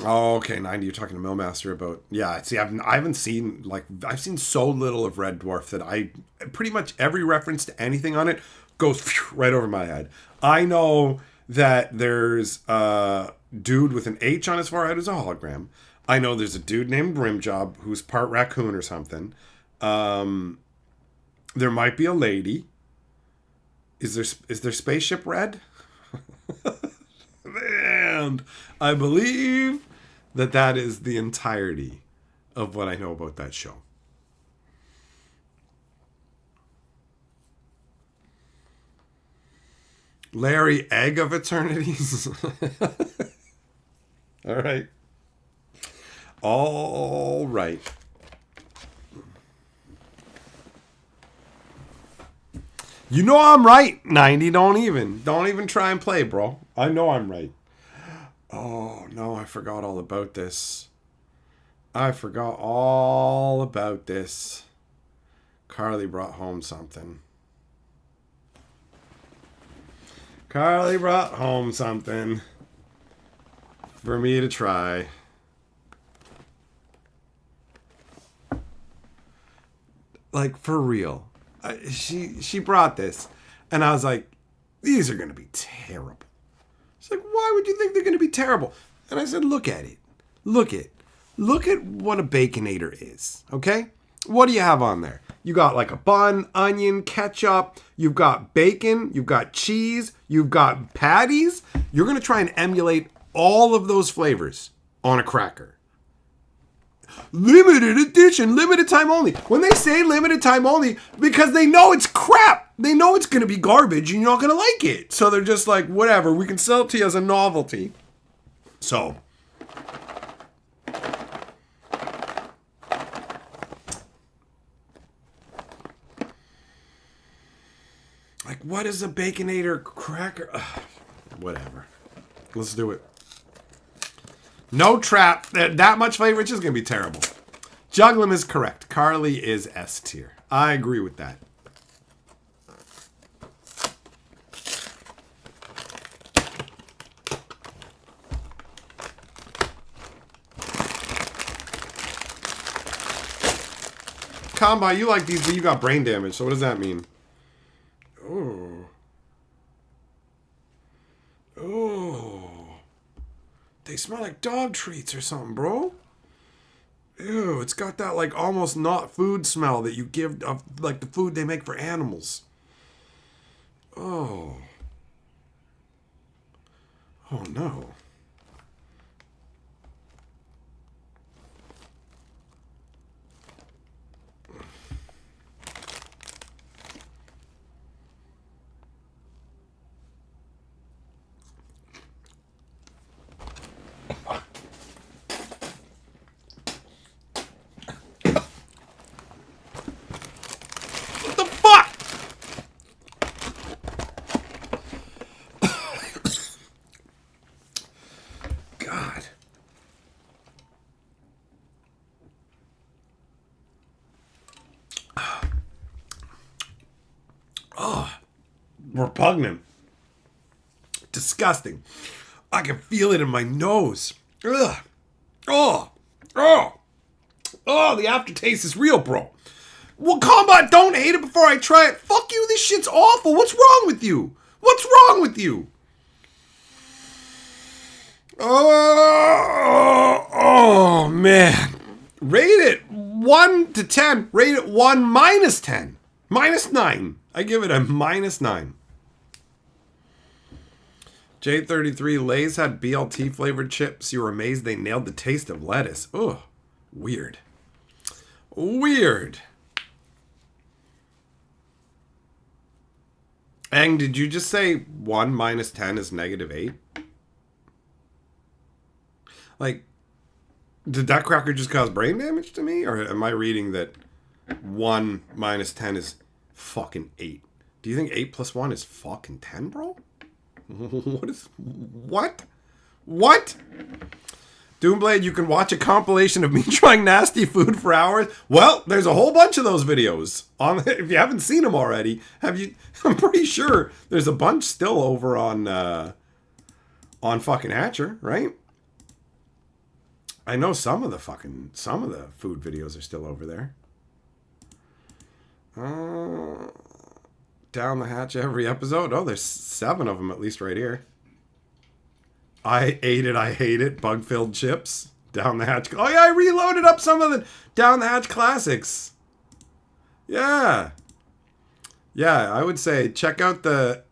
Oh, okay, 90. You're talking to Millmaster about... Yeah, see, I haven't seen... Like, I've seen so little of Red Dwarf that I... Pretty much every reference to anything on it goes right over my head. I know that there's a dude with an H on his forehead who's a hologram. I know there's a dude named Rimjob who's part raccoon or something. There might be a lady. Is there Spaceship Red? And I believe that is the entirety of what I know about that show. Larry Egg of Eternities. All right. All right. You know I'm right, 90. Don't even try and play, bro. I know I'm right. Oh, no, I forgot all about this. Carly brought home something. For me to try. Like, for real. She brought this, and I was like, these are going to be terrible. She's like, why would you think they're going to be terrible? And I said, look at it. Look at what a Baconator is, okay? What do you have on there? You got like a bun, onion, ketchup. You've got bacon. You've got cheese. You've got patties. You're going to try and emulate all of those flavors on a cracker. Limited edition, limited time only. When they say limited time only, because they know it's crap. They know it's going to be garbage and you're not going to like it. So they're just like, whatever, we can sell it to you as a novelty. So. Like, what is a Baconator cracker? Ugh, whatever. Let's do it. No trap. That much flavor, it's just going to be terrible. Juglum is correct. Carly is S tier. I agree with that. Combi, you like these, but you got brain damage, so what does that mean? Oh. Oh. They smell like dog treats or something, bro. Ew, it's got that like almost not food smell that you give of like the food they make for animals. Oh. Oh no. Repugnant. Disgusting. I can feel it in my nose. Ugh. Oh. Oh. Oh, the aftertaste is real, bro. Well, Combat, don't hate it before I try it. Fuck you, this shit's awful. What's wrong with you? What's wrong with you? Oh, man. Rate it 1 to 10. Rate it 1 minus 10. Minus 9. I give it a minus 9. J33, Lay's had BLT flavored chips. You were amazed they nailed the taste of lettuce. Ugh. Weird. Weird. Ang, did you just say 1 minus 10 is -8? Like, did that cracker just cause brain damage to me? Or am I reading that 1 minus 10 is fucking 8? Do you think 8 plus 1 is fucking 10, bro? What? What? Doomblade, you can watch a compilation of me trying nasty food for hours. Well, there's a whole bunch of those videos on. If you haven't seen them already, have you? I'm pretty sure there's a bunch still over on fucking Hatcher, right? I know some of the food videos are still over there. Down the hatch every episode. Oh, there's 7 of them at least right here. I ate it. I hate it. Bug-filled chips. Down the hatch. Oh, yeah, I reloaded up some of the Down the Hatch classics. Yeah. Yeah, I would say check out the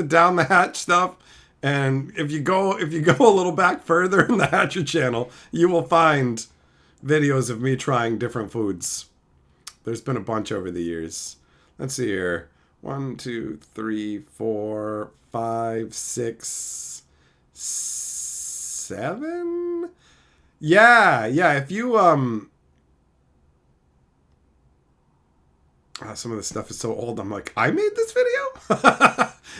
Down the Hatch stuff. And if you go a little back further in the Hatcher channel, you will find videos of me trying different foods. There's been a bunch over the years. Let's see here. 1, 2, 3, 4, 5, 6... 7? Yeah. If you some of the stuff is so old. I'm like, I made this video.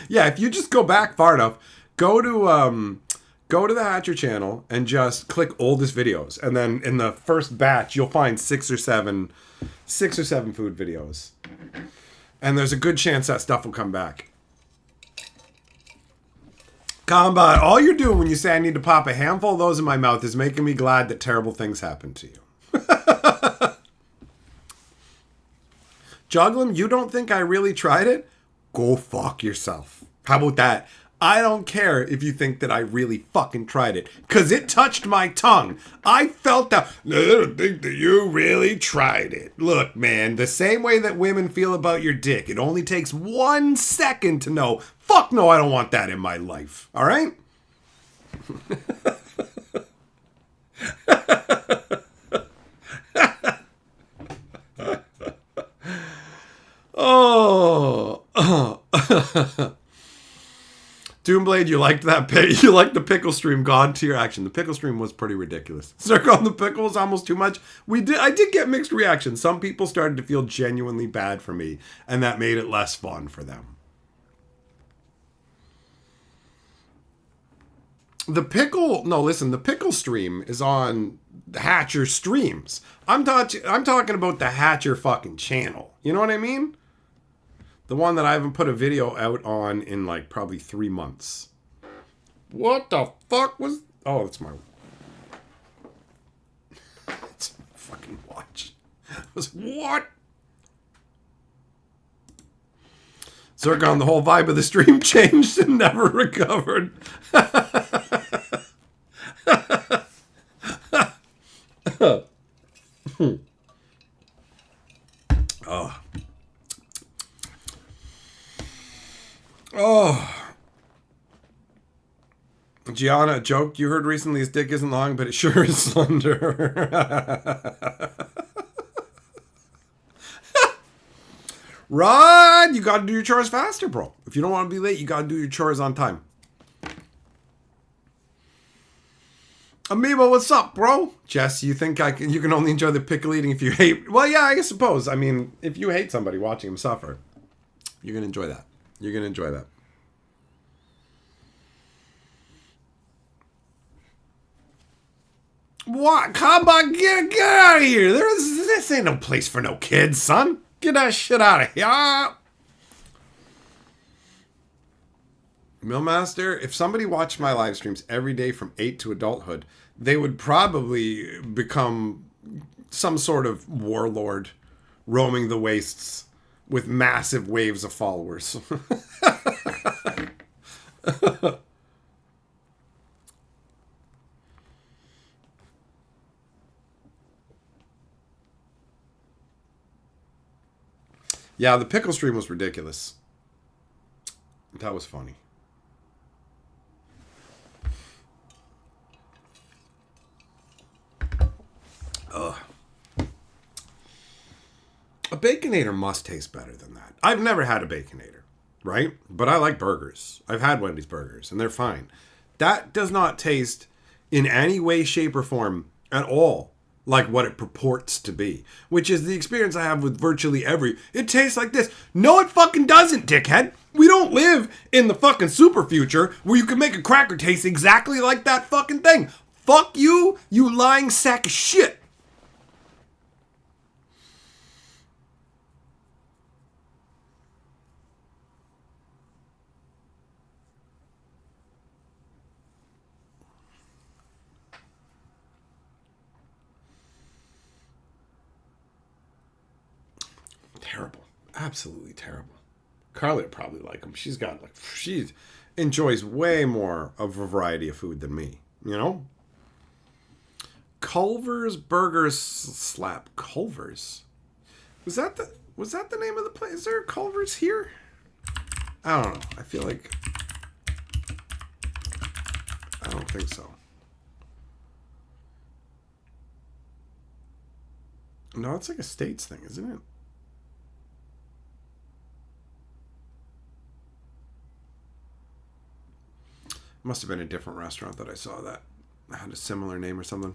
Yeah. If you just go back far enough, go to the Hatcher channel and just click oldest videos, and then in the first batch you'll find 6 or 7 food videos, and there's a good chance that stuff will come back. Combat, all you're doing when you say I need to pop a handful of those in my mouth is making me glad that terrible things happen to you. Juggling, you don't think I really tried it? Go fuck yourself. How about that? I don't care if you think that I really fucking tried it, because it touched my tongue. I felt that. I don't think that you really tried it. Look, man, the same way that women feel about your dick, it only takes 1 second to know, fuck no, I don't want that in my life. All right? Oh. Doomblade, you liked that you liked the pickle stream. Gone to your action. The pickle stream was pretty ridiculous. Circle on the pickle was almost too much. I did get mixed reactions. Some people started to feel genuinely bad for me, and that made it less fun for them. The pickle stream is on Hatcher streams. I'm talking about the Hatcher fucking channel. You know what I mean? The one that I haven't put a video out on in like probably 3 months. What the fuck was... Oh, it's my... It's my fucking watch. I was what? Zircon, the whole vibe of the stream changed and never recovered. Oh. Oh. Gianna, a joke you heard recently, his dick isn't long, but it sure is slender. Rod, you gotta do your chores faster, bro. If you don't want to be late, you gotta do your chores on time. Amiibo, what's up, bro? Jess, you think you can only enjoy the pickle eating if you hate... Well, yeah, I suppose. I mean, if you hate somebody watching him suffer, you're gonna enjoy that. You're going to enjoy that. What? Come on, get out of here. This ain't no place for no kids, son. Get that shit out of here. Millmaster, if somebody watched my live streams every day from 8 to adulthood, they would probably become some sort of warlord roaming the wastes with massive waves of followers. Yeah, the pickle stream was ridiculous. That was funny. Ugh. A Baconator must taste better than that. I've never had a Baconator, right? But I like burgers. I've had Wendy's burgers, and they're fine. That does not taste in any way, shape, or form at all like what it purports to be, which is the experience I have with virtually every. It tastes like this. No, it fucking doesn't, dickhead. We don't live in the fucking super future where you can make a cracker taste exactly like that fucking thing. Fuck you, you lying sack of shit. Terrible. Absolutely terrible. Carly would probably like them. She enjoys way more of a variety of food than me, you know? Culver's Burgers Slap. Culver's? Was that the name of the place? Is there a Culver's here? I don't know. I feel like I don't think so. No, it's like a States thing, isn't it? Must have been a different restaurant that I saw that had a similar name or something.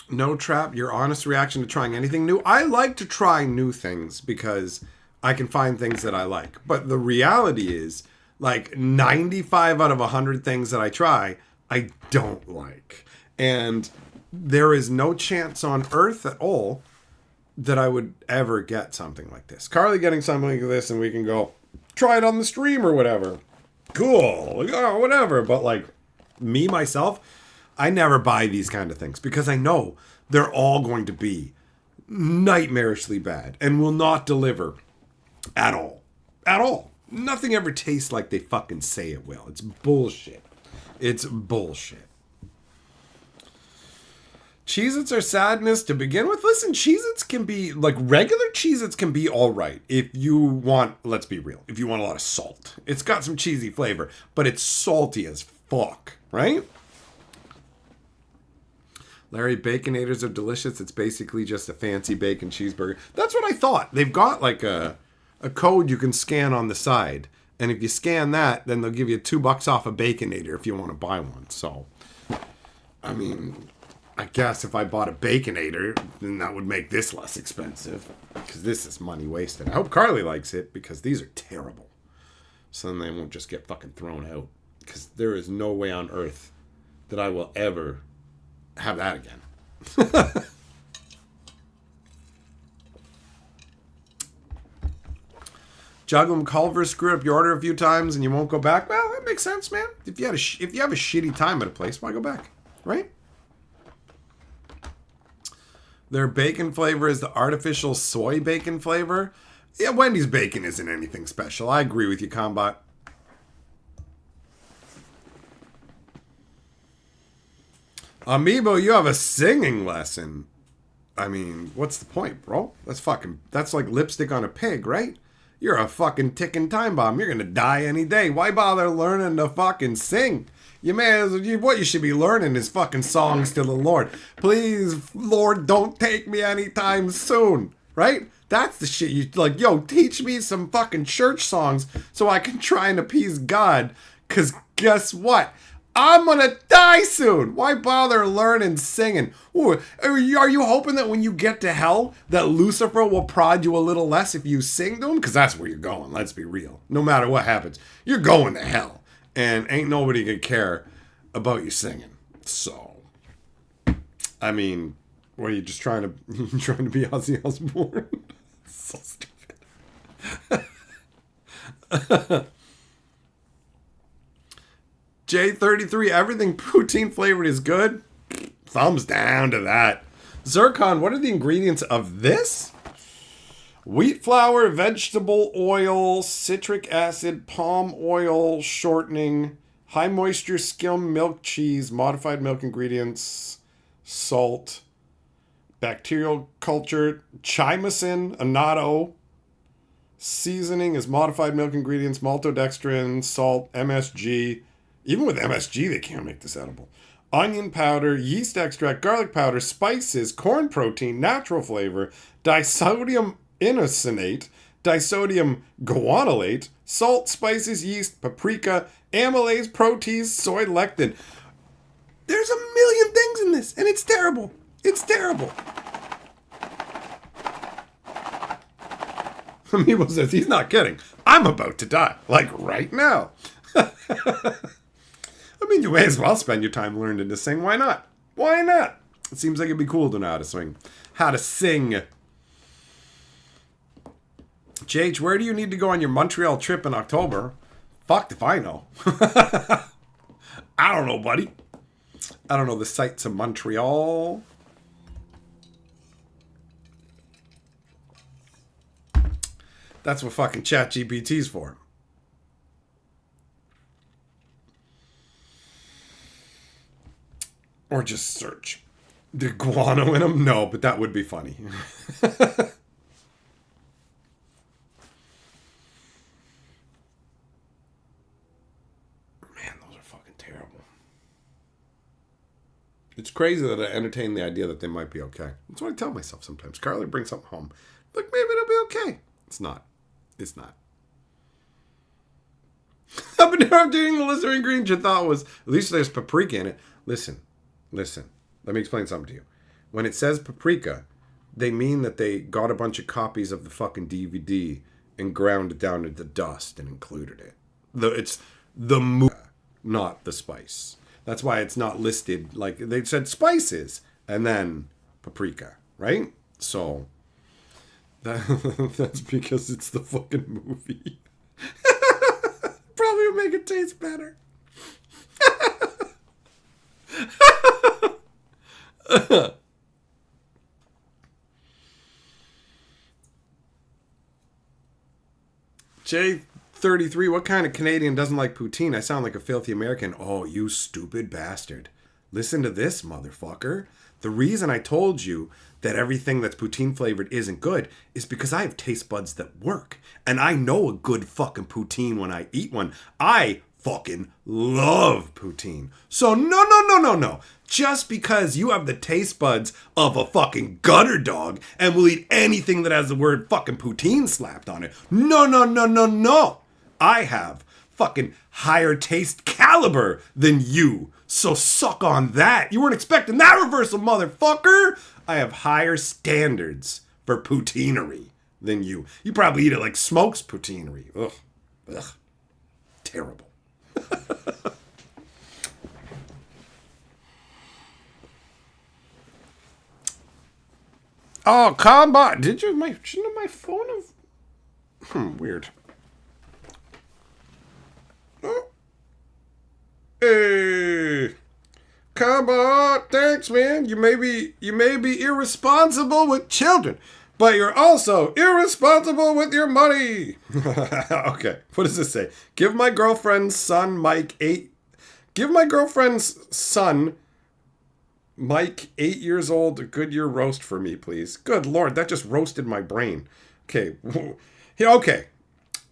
No Trap, your honest reaction to trying anything new. I like to try new things because I can find things that I like. But the reality is, like 95 out of 100 things that I try, I don't like. And there is no chance on earth at all that I would ever get something like this. Carly getting something like this and we can go try it on the stream or whatever. Cool. Oh, whatever. But like me, myself, I never buy these kind of things because I know they're all going to be nightmarishly bad and will not deliver at all. At all. Nothing ever tastes like they fucking say it will. It's bullshit. It's bullshit. Cheez-Its are sadness to begin with. Listen, Cheez-Its can be, like, regular Cheez-Its can be all right if you want, let's be real, if you want a lot of salt. It's got some cheesy flavor, but it's salty as fuck, right? Larry, Baconators are delicious. It's basically just a fancy bacon cheeseburger. That's what I thought. They've got, like, a code you can scan on the side. And if you scan that, then they'll give you $2 off a Baconator if you want to buy one. So, I mean, I guess if I bought a Baconator, then that would make this less expensive. Because this is money wasted. I hope Carly likes it, because these are terrible. So then they won't just get fucking thrown out. Because there is no way on earth that I will ever have that again. Juggling Culver, screw up your order a few times and you won't go back. Well, that makes sense, man. If you have a shitty time at a place, why go back, right? Their bacon flavor is the artificial soy bacon flavor. Yeah, Wendy's bacon isn't anything special. I agree with you, Combat. Amiibo, you have a singing lesson. I mean, what's the point, bro? That's like lipstick on a pig, right? You're a fucking ticking time bomb. You're gonna die any day. Why bother learning to fucking sing? What you should be learning is fucking songs to the Lord. Please, Lord, don't take me anytime soon. Right? That's the shit you like. Yo, teach me some fucking church songs so I can try and appease God. Cause guess what? I'm gonna die soon. Why bother learning singing? Ooh, are you hoping that when you get to hell, that Lucifer will prod you a little less if you sing to him? Because that's where you're going. Let's be real. No matter what happens, you're going to hell, and ain't nobody gonna care about you singing. So, I mean, what are you just trying to be Ozzy Osbourne? So stupid. J33, everything poutine flavored is good. Thumbs down to that. Zircon, what are the ingredients of this? Wheat flour, vegetable oil, citric acid, palm oil, shortening, High moisture skim milk cheese, modified milk ingredients, salt, bacterial culture, chymosin, annatto. Seasoning is modified milk ingredients, maltodextrin, salt, MSG. Even with MSG, they can't make this edible. Onion powder, yeast extract, garlic powder, spices, corn protein, natural flavor, disodium inosinate, disodium guanylate, salt, spices, yeast, paprika, amylase, protease, soy lectin. There's a million things in this, and it's terrible. It's terrible. Amiibo says he's not kidding. I'm about to die, like right now. I mean, you may as well spend your time learning to sing. Why not? Why not? It seems like it'd be cool to know how to swing. How to sing. JH, where do you need to go on your Montreal trip in October? Fucked if I know. I don't know, buddy. I don't know the sights of Montreal. That's what fucking ChatGPT's for. Or just search. The guano in them? No, but that would be funny. Man, those are fucking terrible. It's crazy that I entertain the idea that they might be okay. That's what I tell myself sometimes. Carly brings something home. Like, maybe it'll be okay. It's not. It's not. I've been doing the list of ingredients you thought was, at least there's paprika in it. Listen. Let me explain something to you. When it says paprika, they mean that they got a bunch of copies of the fucking DVD and ground it down into dust and included it. It's the not the spice. That's why it's not listed. Like, they said spices and then paprika, right? So that's because it's the fucking movie. Probably would make it taste better. J33, what kind of Canadian doesn't like poutine? I sound like a filthy American. Oh, you stupid bastard. Listen to this, motherfucker. The reason I told you that everything that's poutine flavored isn't good is because I have taste buds that work. And I know a good fucking poutine when I eat one. I fucking love poutine. So no. Just because you have the taste buds of a fucking gutter dog and will eat anything that has the word fucking poutine slapped on it. No. I have fucking higher taste caliber than you. So suck on that. You weren't expecting that reversal, motherfucker. I have higher standards for poutinery than you. You probably eat it like Smokes poutinery. Ugh. Terrible. Oh, combat. Shouldn't my phone have... weird. Oh. Hey. Combat. Thanks, man. You may be irresponsible with children, but you're also irresponsible with your money. Okay. What does this say? Give my girlfriend's son, Mike, 8 years old, a Goodyear roast for me, please. Good Lord, that just roasted my brain. Okay. Okay.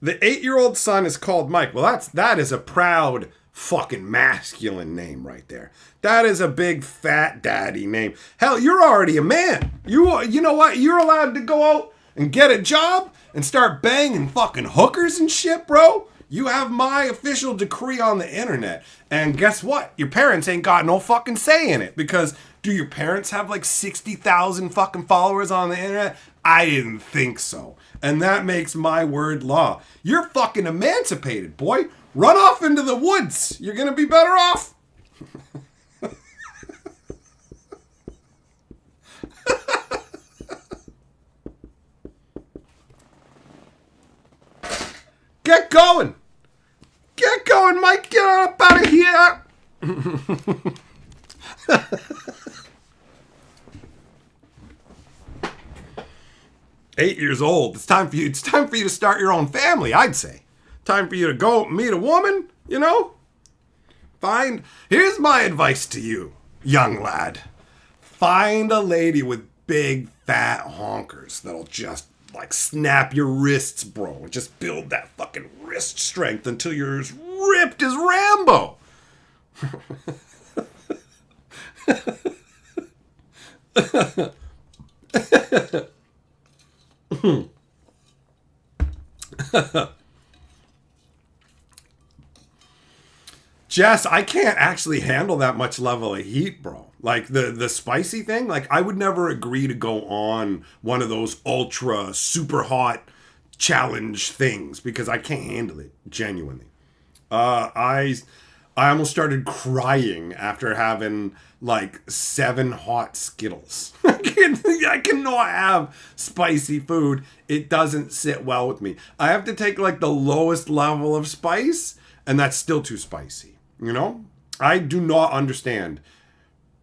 The 8-year-old son is called Mike. Well, that is a proud fucking masculine name right there. That is a big fat daddy name. Hell, you're already a man. You know what? You're allowed to go out and get a job and start banging fucking hookers and shit, bro. You have my official decree on the internet. And guess what? Your parents ain't got no fucking say in it. Because do your parents have like 60,000 fucking followers on the internet? I didn't think so. And that makes my word law. You're fucking emancipated, boy. Run off into the woods. You're gonna be better off. Get going. Get going, Mike. Get up out of here. 8 years old. It's time for you to start your own family, I'd say. Time for you to go meet a woman, you know? Here's my advice to you, young lad. Find a lady with big, fat honkers that'll just, like, snap your wrists, bro. And just build that fucking wrist strength until you're as ripped as Rambo. Jess, I can't actually handle that much level of heat, bro. Like the spicy thing, like I would never agree to go on one of those ultra super hot challenge things because I can't handle it, genuinely. I almost started crying after having like 7 hot Skittles. I cannot have spicy food. It doesn't sit well with me. I have to take like the lowest level of spice, and that's still too spicy. You know? I do not understand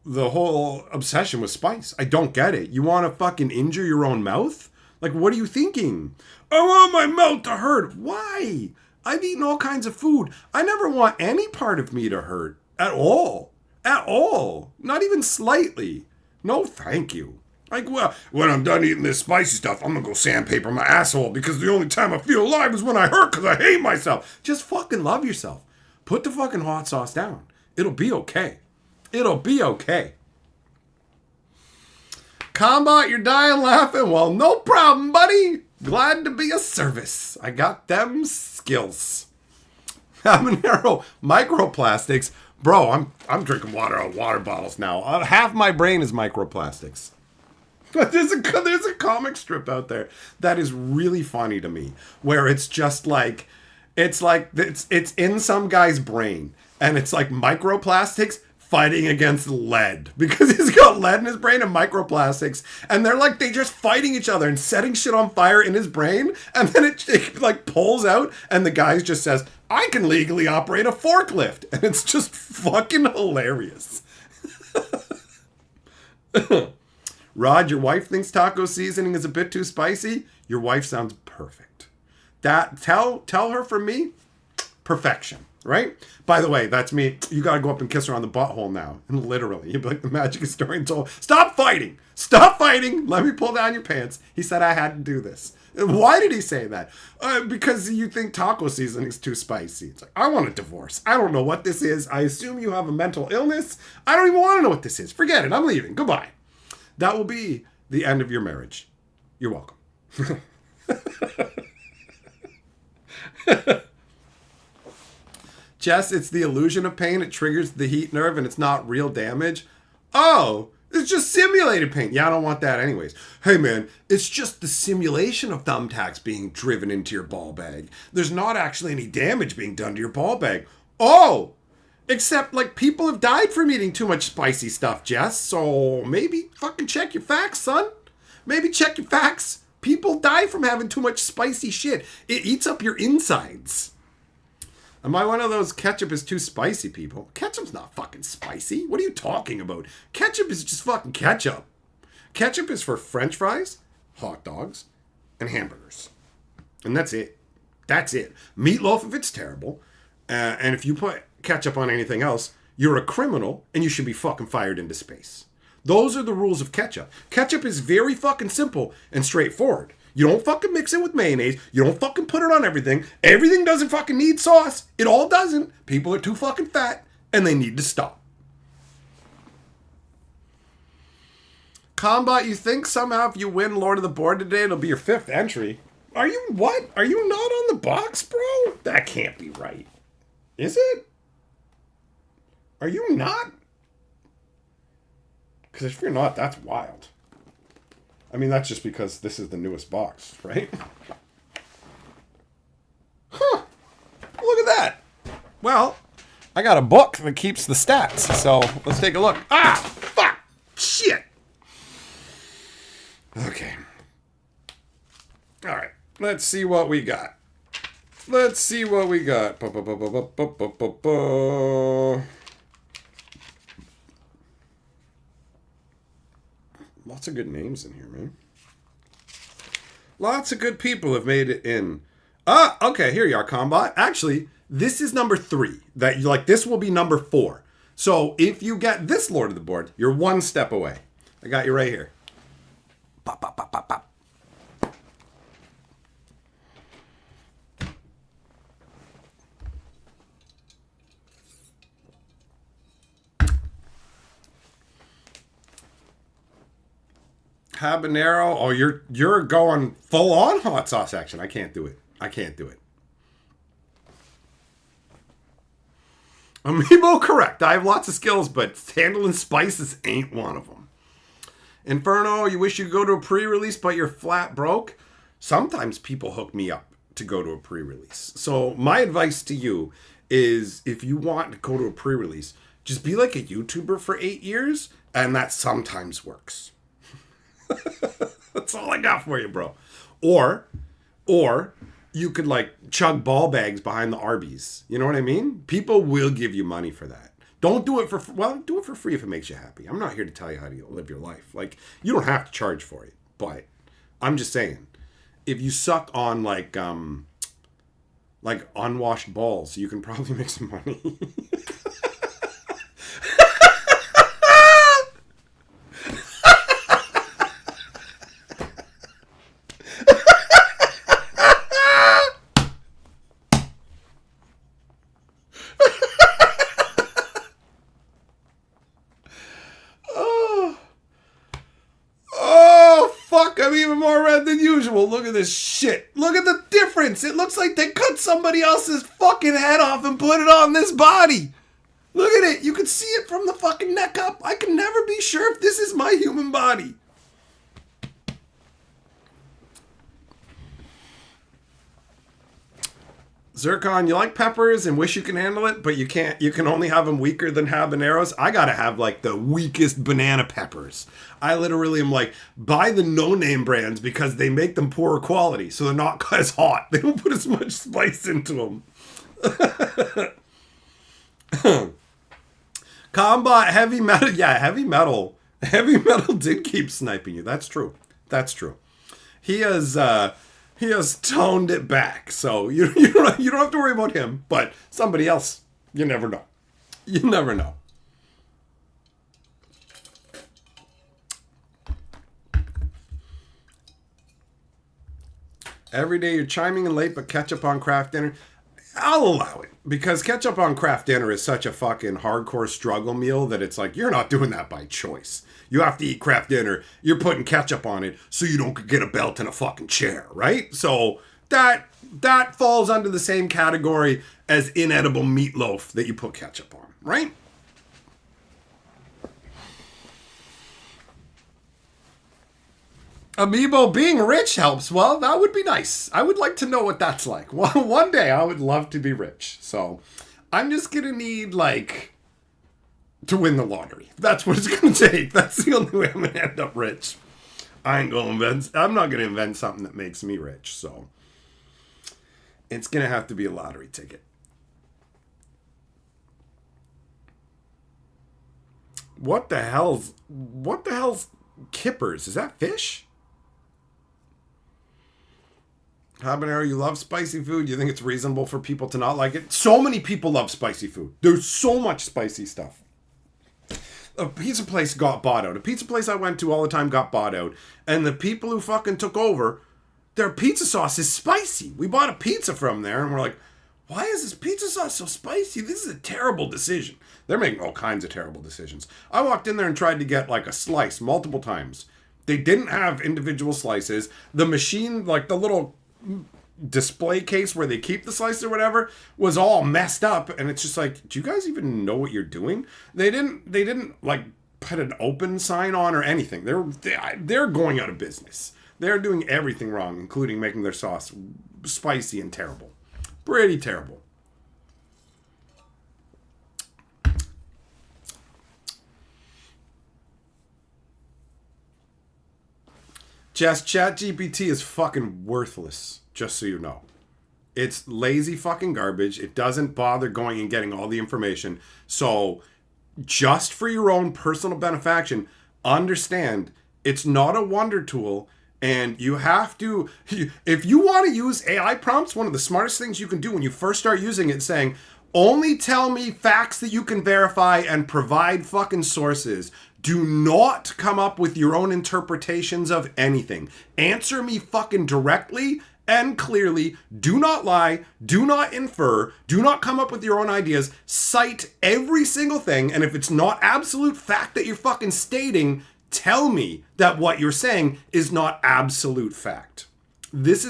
the whole obsession with spice. I don't get it. You want to fucking injure your own mouth? Like, what are you thinking? I want my mouth to hurt. Why? I've eaten all kinds of food. I never want any part of me to hurt. At all. At all. Not even slightly. No, thank you. Like, well, when I'm done eating this spicy stuff, I'm gonna go sandpaper my asshole because the only time I feel alive is when I hurt because I hate myself. Just fucking love yourself. Put the fucking hot sauce down. It'll be okay. It'll be okay. Combat, you're dying laughing? Well, no problem, buddy. Glad to be of service. I got them skills. Habanero microplastics. Bro, I'm drinking water out of water bottles now. Half my brain is microplastics. There's a comic strip out there that is really funny to me, where it's just like, it's in some guy's brain, and it's like microplastics fighting against lead because he's got lead in his brain and microplastics, and they just fighting each other and setting shit on fire in his brain, and then it like pulls out, and the guy just says, "I can legally operate a forklift," and it's just fucking hilarious. Rod, your wife thinks taco seasoning is a bit too spicy. Your wife sounds perfect. Tell her from me, perfection, right? By the way, that's me. You gotta go up and kiss her on the butthole now. And literally, you'd be like the magic historian told, stop fighting! Stop fighting! Let me pull down your pants. He said I had to do this. Why did he say that? Because you think taco seasoning is too spicy. It's like, I want a divorce. I don't know what this is. I assume you have a mental illness. I don't even want to know what this is. Forget it. I'm leaving. Goodbye. That will be the end of your marriage. You're welcome. Jess, it's the illusion of pain. It triggers the heat nerve and it's not real damage. Oh, it's just simulated pain. Yeah, I don't want that anyways. Hey man, it's just the simulation of thumbtacks being driven into your ball bag. There's not actually any damage being done to your ball bag. Oh, except like people have died from eating too much spicy stuff, Jess. So maybe fucking check your facts, son. Maybe check your facts. People die from having too much spicy shit. It eats up your insides. Am I one of those ketchup is too spicy people? Ketchup's not fucking spicy. What are you talking about? Ketchup is just fucking ketchup. Ketchup is for French fries, hot dogs, and hamburgers. And that's it. That's it. Meatloaf if it's terrible. And if you put ketchup on anything else, you're a criminal and you should be fucking fired into space. Those are the rules of ketchup. Ketchup is very fucking simple and straightforward. You don't fucking mix it with mayonnaise. You don't fucking put it on everything. Everything doesn't fucking need sauce. It all doesn't. People are too fucking fat and they need to stop. Combat, you think somehow if you win Lord of the Board today, it'll be your 5th entry? Are you what? Are you not on the box, bro? That can't be right. Is it? Are you not? Because if you're not, that's wild. I mean, that's just because this is the newest box, right? Huh. Look at that. Well, I got a book that keeps the stats, so let's take a look. Ah, fuck. Shit. Okay. All right. Let's see what we got. Let's see what we got. Lots of good names in here, man. Lots of good people have made it in. Okay, here you are, Combat. Actually, This is number 3. That you like. This will be number 4. So if you get this Lord of the Board, you're one step away. I got you right here. Pop, pop, pop, pop, pop. Habanero. Oh, you're going full on hot sauce action. I can't do it. I can't do it. Amiibo, correct. I have lots of skills, but handling spices ain't one of them. Inferno, you wish you could go to a pre-release, but you're flat broke? Sometimes people hook me up to go to a pre-release. So my advice to you is if you want to go to a pre-release, just be like a YouTuber for 8 years, and that sometimes works. That's all I got for you, bro. Or you could like chug ball bags behind the Arby's. You know what I mean? People will give you money for that. Don't do it for, well, do it for free if it makes you happy. I'm not here to tell you how to live your life. Like, you don't have to charge for it. But I'm just saying, if you suck on like unwashed balls, you can probably make some money. I'm even more red than usual. Look at this shit. Look at the difference. It looks like they cut somebody else's fucking head off and put it on this body. Look at it. You can see it from the fucking neck up. I can never be sure if this is my human body. Zircon, you like peppers and wish you can handle it, but you can't. You can only have them weaker than habaneros. I gotta have like the weakest banana peppers. I literally am like, buy the no-name brands because they make them poorer quality, so they're not as hot. They don't put as much spice into them. Combat heavy metal. Yeah, heavy metal. Heavy metal did keep sniping you. That's true. That's true. He has toned it back, so you don't have to worry about him. But somebody else, you never know. You never know. Every day you're chiming in late, but ketchup on craft dinner. I'll allow it because ketchup on craft dinner is such a fucking hardcore struggle meal that it's like you're not doing that by choice. You have to eat craft dinner. You're putting ketchup on it so you don't get a belt and a fucking chair, right? So that falls under the same category as inedible meatloaf that you put ketchup on, right? Amiibo, being rich helps. Well, that would be nice. I would like to know what that's like. One day I would love to be rich. So I'm just going to need like to win the lottery. That's what it's going to take. That's the only way I'm going to end up rich. I'm not going to invent something that makes me rich. So it's going to have to be a lottery ticket. What the hell's kippers? Is that fish? Habanero, you love spicy food. You think it's reasonable for people to not like it? So many people love spicy food. There's so much spicy stuff. A pizza place got bought out. A pizza place I went to all the time got bought out. And the people who fucking took over, their pizza sauce is spicy. We bought a pizza from there and we're like, why is this pizza sauce so spicy? This is a terrible decision. They're making all kinds of terrible decisions. I walked in there and tried to get like a slice multiple times. They didn't have individual slices. The machine, like the little display case where they keep the slice or whatever, was all messed up. And it's just like, do you guys even know what you're doing? They didn't like put an open sign on or anything. They're going out of business. They're doing everything wrong, including making their sauce spicy and terrible. Pretty terrible. Just ChatGPT is fucking worthless, just so you know. It's lazy fucking garbage. It doesn't bother going and getting all the information. So, just for your own personal benefaction, understand it's not a wonder tool And you have to, if you want to use AI prompts, one of the smartest things you can do when you first start using it, saying, only tell me facts that you can verify and provide fucking sources. Do not come up with your own interpretations of anything. Answer me fucking directly and clearly. Do not lie. Do not infer. Do not come up with your own ideas. Cite every single thing. And if it's not absolute fact that you're fucking stating, tell me that what you're saying is not absolute fact. This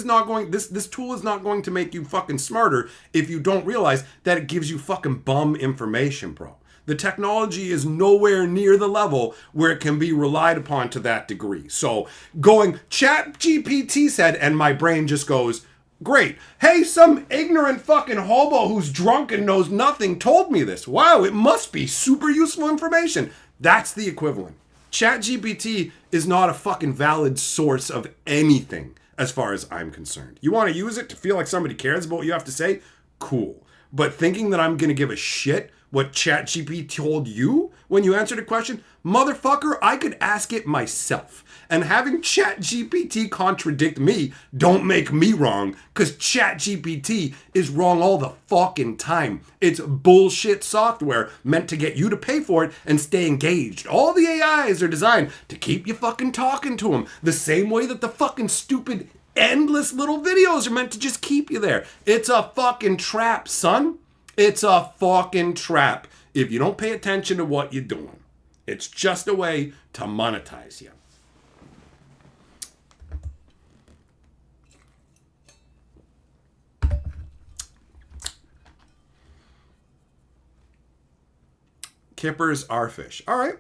tool is not going to make you fucking smarter if you don't realize that it gives you fucking bum information, bro. The technology is nowhere near the level where it can be relied upon to that degree. So going, ChatGPT said, and my brain just goes, great. Hey, some ignorant fucking hobo who's drunk and knows nothing told me this. Wow, it must be super useful information. That's the equivalent. ChatGPT is not a fucking valid source of anything as far as I'm concerned. You want to use it to feel like somebody cares about what you have to say? Cool. But thinking that I'm going to give a shit what ChatGPT told you when you answered a question, motherfucker, I could ask it myself. And having ChatGPT contradict me don't make me wrong, because ChatGPT is wrong all the fucking time. It's bullshit software meant to get you to pay for it and stay engaged. All the AIs are designed to keep you fucking talking to them, the same way that the fucking stupid endless little videos are meant to just keep you there. It's a fucking trap, son. It's a fucking trap if you don't pay attention to what you're doing. It's just a way to monetize you. Kippers are fish. All right.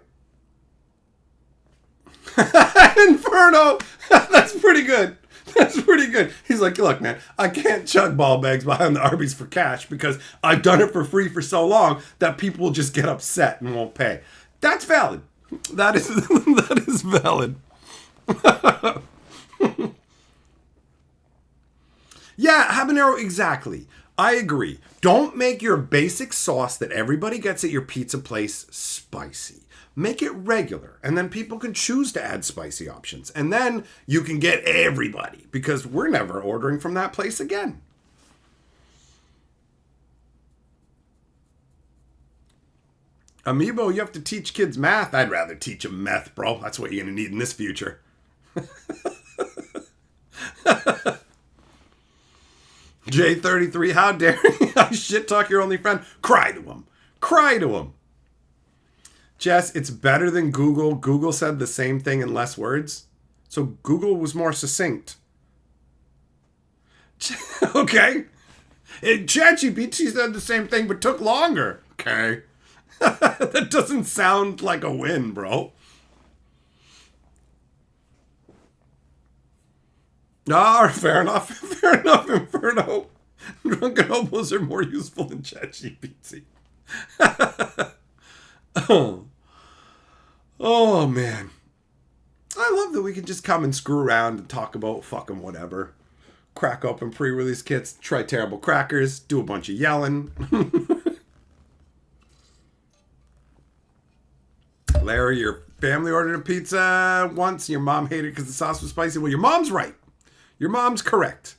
Inferno. That's pretty good. That's pretty good. He's like, look, man, I can't chug ball bags behind the Arby's for cash because I've done it for free for so long that people will just get upset and won't pay. That's valid. That is valid. Yeah, habanero, exactly. I agree. Don't make your basic sauce that everybody gets at your pizza place spicy. Make it regular, and then people can choose to add spicy options. And then you can get everybody, because we're never ordering from that place again. Amiibo, you have to teach kids math. I'd rather teach them meth, bro. That's what you're going to need in this future. J33, how dare you? I shit talk your only friend. Cry to him. Cry to him. Jess, it's better than Google. Google said the same thing in less words. So Google was more succinct. Okay. ChatGPT said the same thing but took longer. Okay. That doesn't sound like a win, bro. Ah, fair enough. Fair enough, Inferno. Drunken hobos are more useful than ChatGPT. Oh, man. I love that we can just come and screw around and talk about fucking whatever. Crack open pre-release kits, try terrible crackers, do a bunch of yelling. Larry, your family ordered a pizza once. Your mom hated it because the sauce was spicy. Well, your mom's right. Your mom's correct.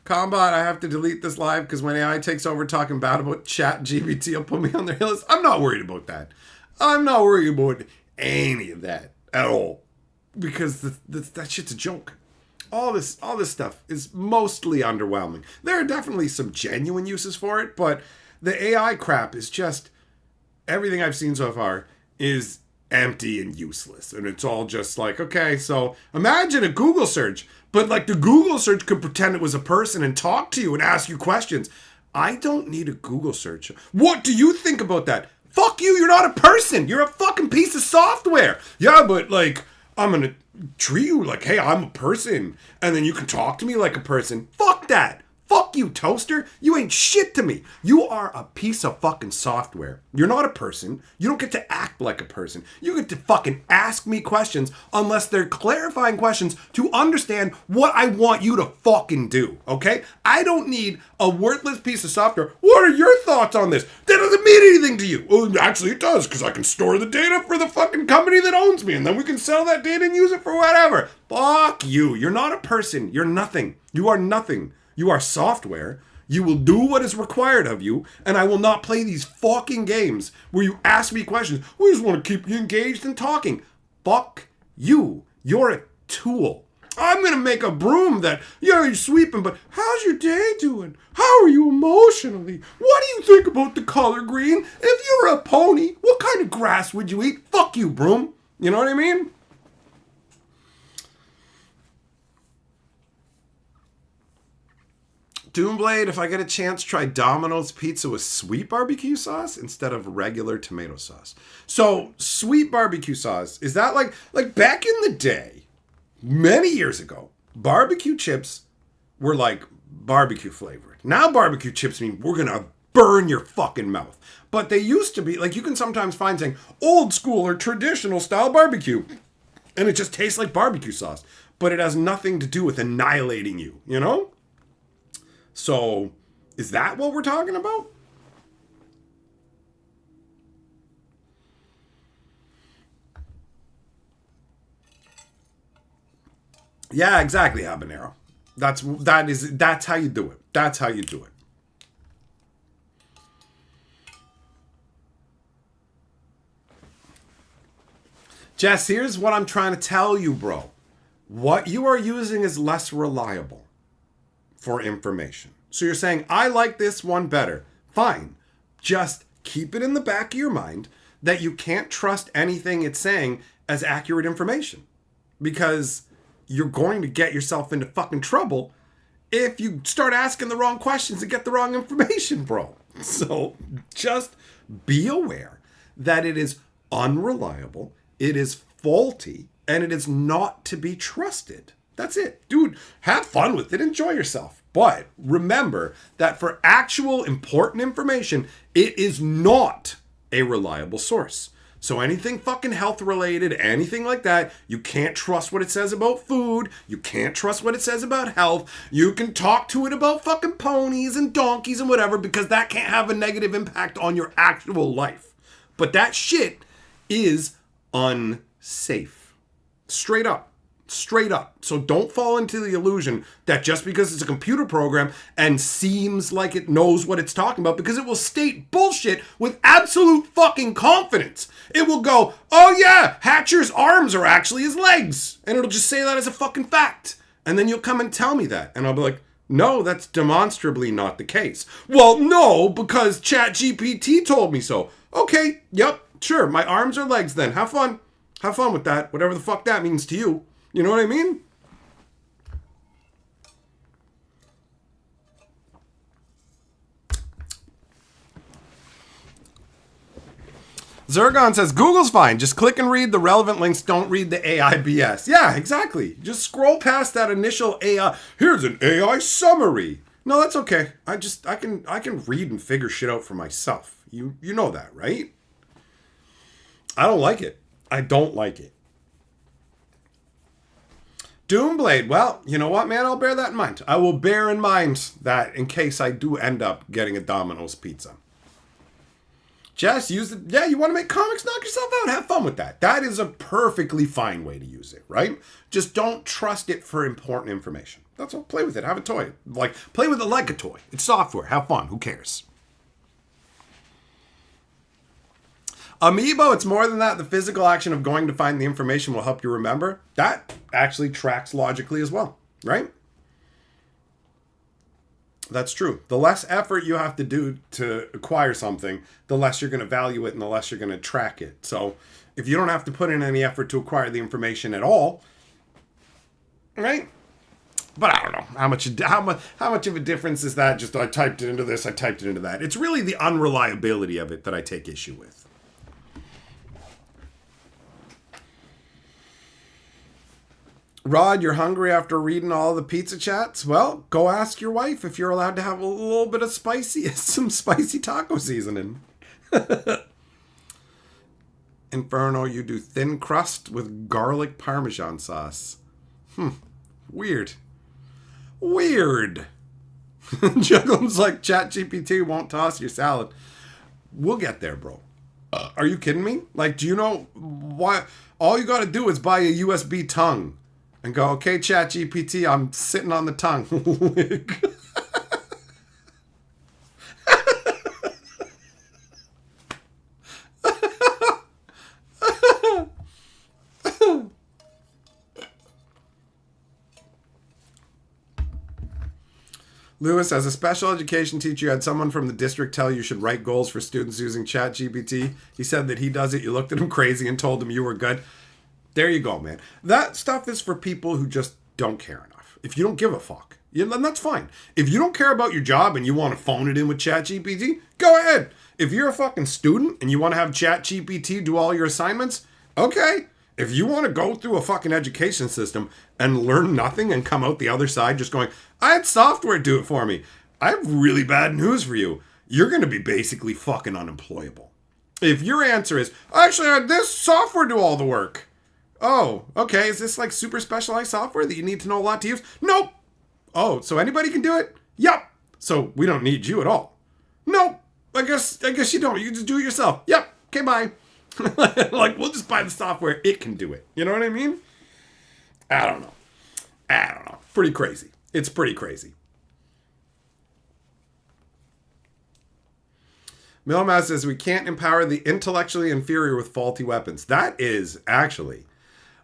Combat, I have to delete this live because when AI takes over talking bad about ChatGPT, it'll put me on their list. I'm not worried about that. I'm not worried about any of that at all. Because that shit's a joke. All this stuff is mostly underwhelming. There are definitely some genuine uses for it, but the AI crap is just... Everything I've seen so far is empty and useless. And it's all just like, okay, so imagine a Google search, but like the Google search could pretend it was a person and talk to you and ask you questions. I don't need a Google search. What do you think about that? Fuck you, you're not a person. You're a fucking piece of software. Yeah, but like, I'm going to treat you like, hey, I'm a person. And then you can talk to me like a person. Fuck that. Fuck you, toaster. You ain't shit to me. You are a piece of fucking software. You're not a person. You don't get to act like a person. You get to fucking ask me questions unless they're clarifying questions to understand what I want you to fucking do, okay? I don't need a worthless piece of software. What are your thoughts on this? That doesn't mean anything to you. Well, actually it does, because I can store the data for the fucking company that owns me, and then we can sell that data and use it for whatever. Fuck you. You're not a person. You're nothing. You are nothing. You are software. You will do what is required of you, and I will not play these fucking games where you ask me questions. We just want to keep you engaged and talking. Fuck you. You're a tool. I'm going to make a broom that, yeah, you're sweeping, but how's your day doing? How are you emotionally? What do you think about the color green? If you were a pony, what kind of grass would you eat? Fuck you, broom. You know what I mean? Doomblade, if I get a chance, try Domino's pizza with sweet barbecue sauce instead of regular tomato sauce. So, sweet barbecue sauce, is that like back in the day, many years ago, barbecue chips were like barbecue flavored. Now barbecue chips mean we're going to burn your fucking mouth. But they used to be, like, you can sometimes find saying old school or traditional style barbecue. And it just tastes like barbecue sauce. But it has nothing to do with annihilating you, you know? So, is that what we're talking about? Yeah, exactly, habanero. That's how you do it. That's how you do it. Jess, here's what I'm trying to tell you, bro. What you are using is less reliable for information. So you're saying, I like this one better. Fine. Just keep it in the back of your mind that you can't trust anything it's saying as accurate information. Because you're going to get yourself into fucking trouble if you start asking the wrong questions and get the wrong information, bro. So just be aware that it is unreliable, it is faulty, and it is not to be trusted. That's it. Dude, have fun with it. Enjoy yourself. But remember that for actual important information, it is not a reliable source. So anything fucking health related, anything like that, you can't trust what it says about food. You can't trust what it says about health. You can talk to it about fucking ponies and donkeys and whatever, because that can't have a negative impact on your actual life. But that shit is unsafe. Straight up. Straight up. So don't fall into the illusion that just because it's a computer program and seems like it knows what it's talking about, because it will state bullshit with absolute fucking confidence. It will go, oh yeah, Hatcher's arms are actually his legs. And it'll just say that as a fucking fact. And then you'll come and tell me that. And I'll be like, no, that's demonstrably not the case. Well, no, because ChatGPT told me so. Okay, yep, sure, my arms are legs then. Have fun. Have fun with that. Whatever the fuck that means to you. You know what I mean? Zergon says, Google's fine. Just click and read the relevant links. Don't read the AI BS. Yeah, exactly. Just scroll past that initial AI. Here's an AI summary. No, that's okay. I can read and figure shit out for myself. You know that, right? I don't like it. I don't like it. Doomblade, well, you know what, man? I'll bear that in mind. I will bear in mind that in case I do end up getting a Domino's pizza. Jess, use it. Yeah, you want to make comics? Knock yourself out. Have fun with that. That is a perfectly fine way to use it, right? Just don't trust it for important information. That's all. Play with it. Have a toy. Like, play with it like a toy. It's software. Have fun. Who cares? Amiibo, it's more than that. The physical action of going to find the information will help you remember. That actually tracks logically as well, right? That's true. The less effort you have to do to acquire something, the less you're going to value it and the less you're going to track it. So if you don't have to put in any effort to acquire the information at all, right? But I don't know how much of a difference is that? Just I typed it into this, I typed it into that. It's really the unreliability of it that I take issue with. Rod, you're hungry after reading all the pizza chats? Well, go ask your wife if you're allowed to have a little bit of some spicy taco seasoning. Inferno, you do thin crust with garlic Parmesan sauce. Weird. Jugglum's like ChatGPT won't toss your salad. We'll get there, bro. Are you kidding me? Like, do you know why? All you got to do is buy a USB tongue and go, okay, ChatGPT, I'm sitting on the tongue. Lewis, as a special education teacher, you had someone from the district tell you should write goals for students using ChatGPT. He said that he does it. You looked at him crazy and told him you were good. There you go, man. That stuff is for people who just don't care enough. If you don't give a fuck, then that's fine. If you don't care about your job and you want to phone it in with ChatGPT, go ahead. If you're a fucking student and you want to have ChatGPT do all your assignments, okay. If you want to go through a fucking education system and learn nothing and come out the other side just going, I had software do it for me, I have really bad news for you. You're going to be basically fucking unemployable. If your answer is, I actually had this software do all the work. Oh, okay. Is this like super specialized software that you need to know a lot to use? Nope. Oh, so anybody can do it? Yep. So we don't need you at all. Nope. I guess you don't. You just do it yourself. Yep. Okay, bye. Like, we'll just buy the software. It can do it. You know what I mean? I don't know. Pretty crazy. It's pretty crazy. Milmas says we can't empower the intellectually inferior with faulty weapons. That is actually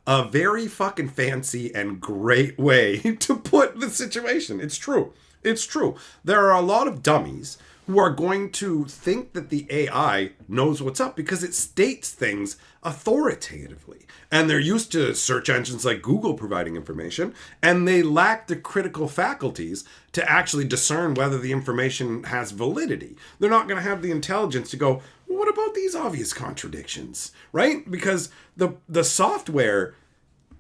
a very fucking fancy and great way to put the situation. It's true. It's true. There are a lot of dummies who are going to think that the AI knows what's up because it states things authoritatively. And they're used to search engines like Google providing information, and they lack the critical faculties to actually discern whether the information has validity. They're not going to have the intelligence to go, well, what about these obvious contradictions, right? Because the software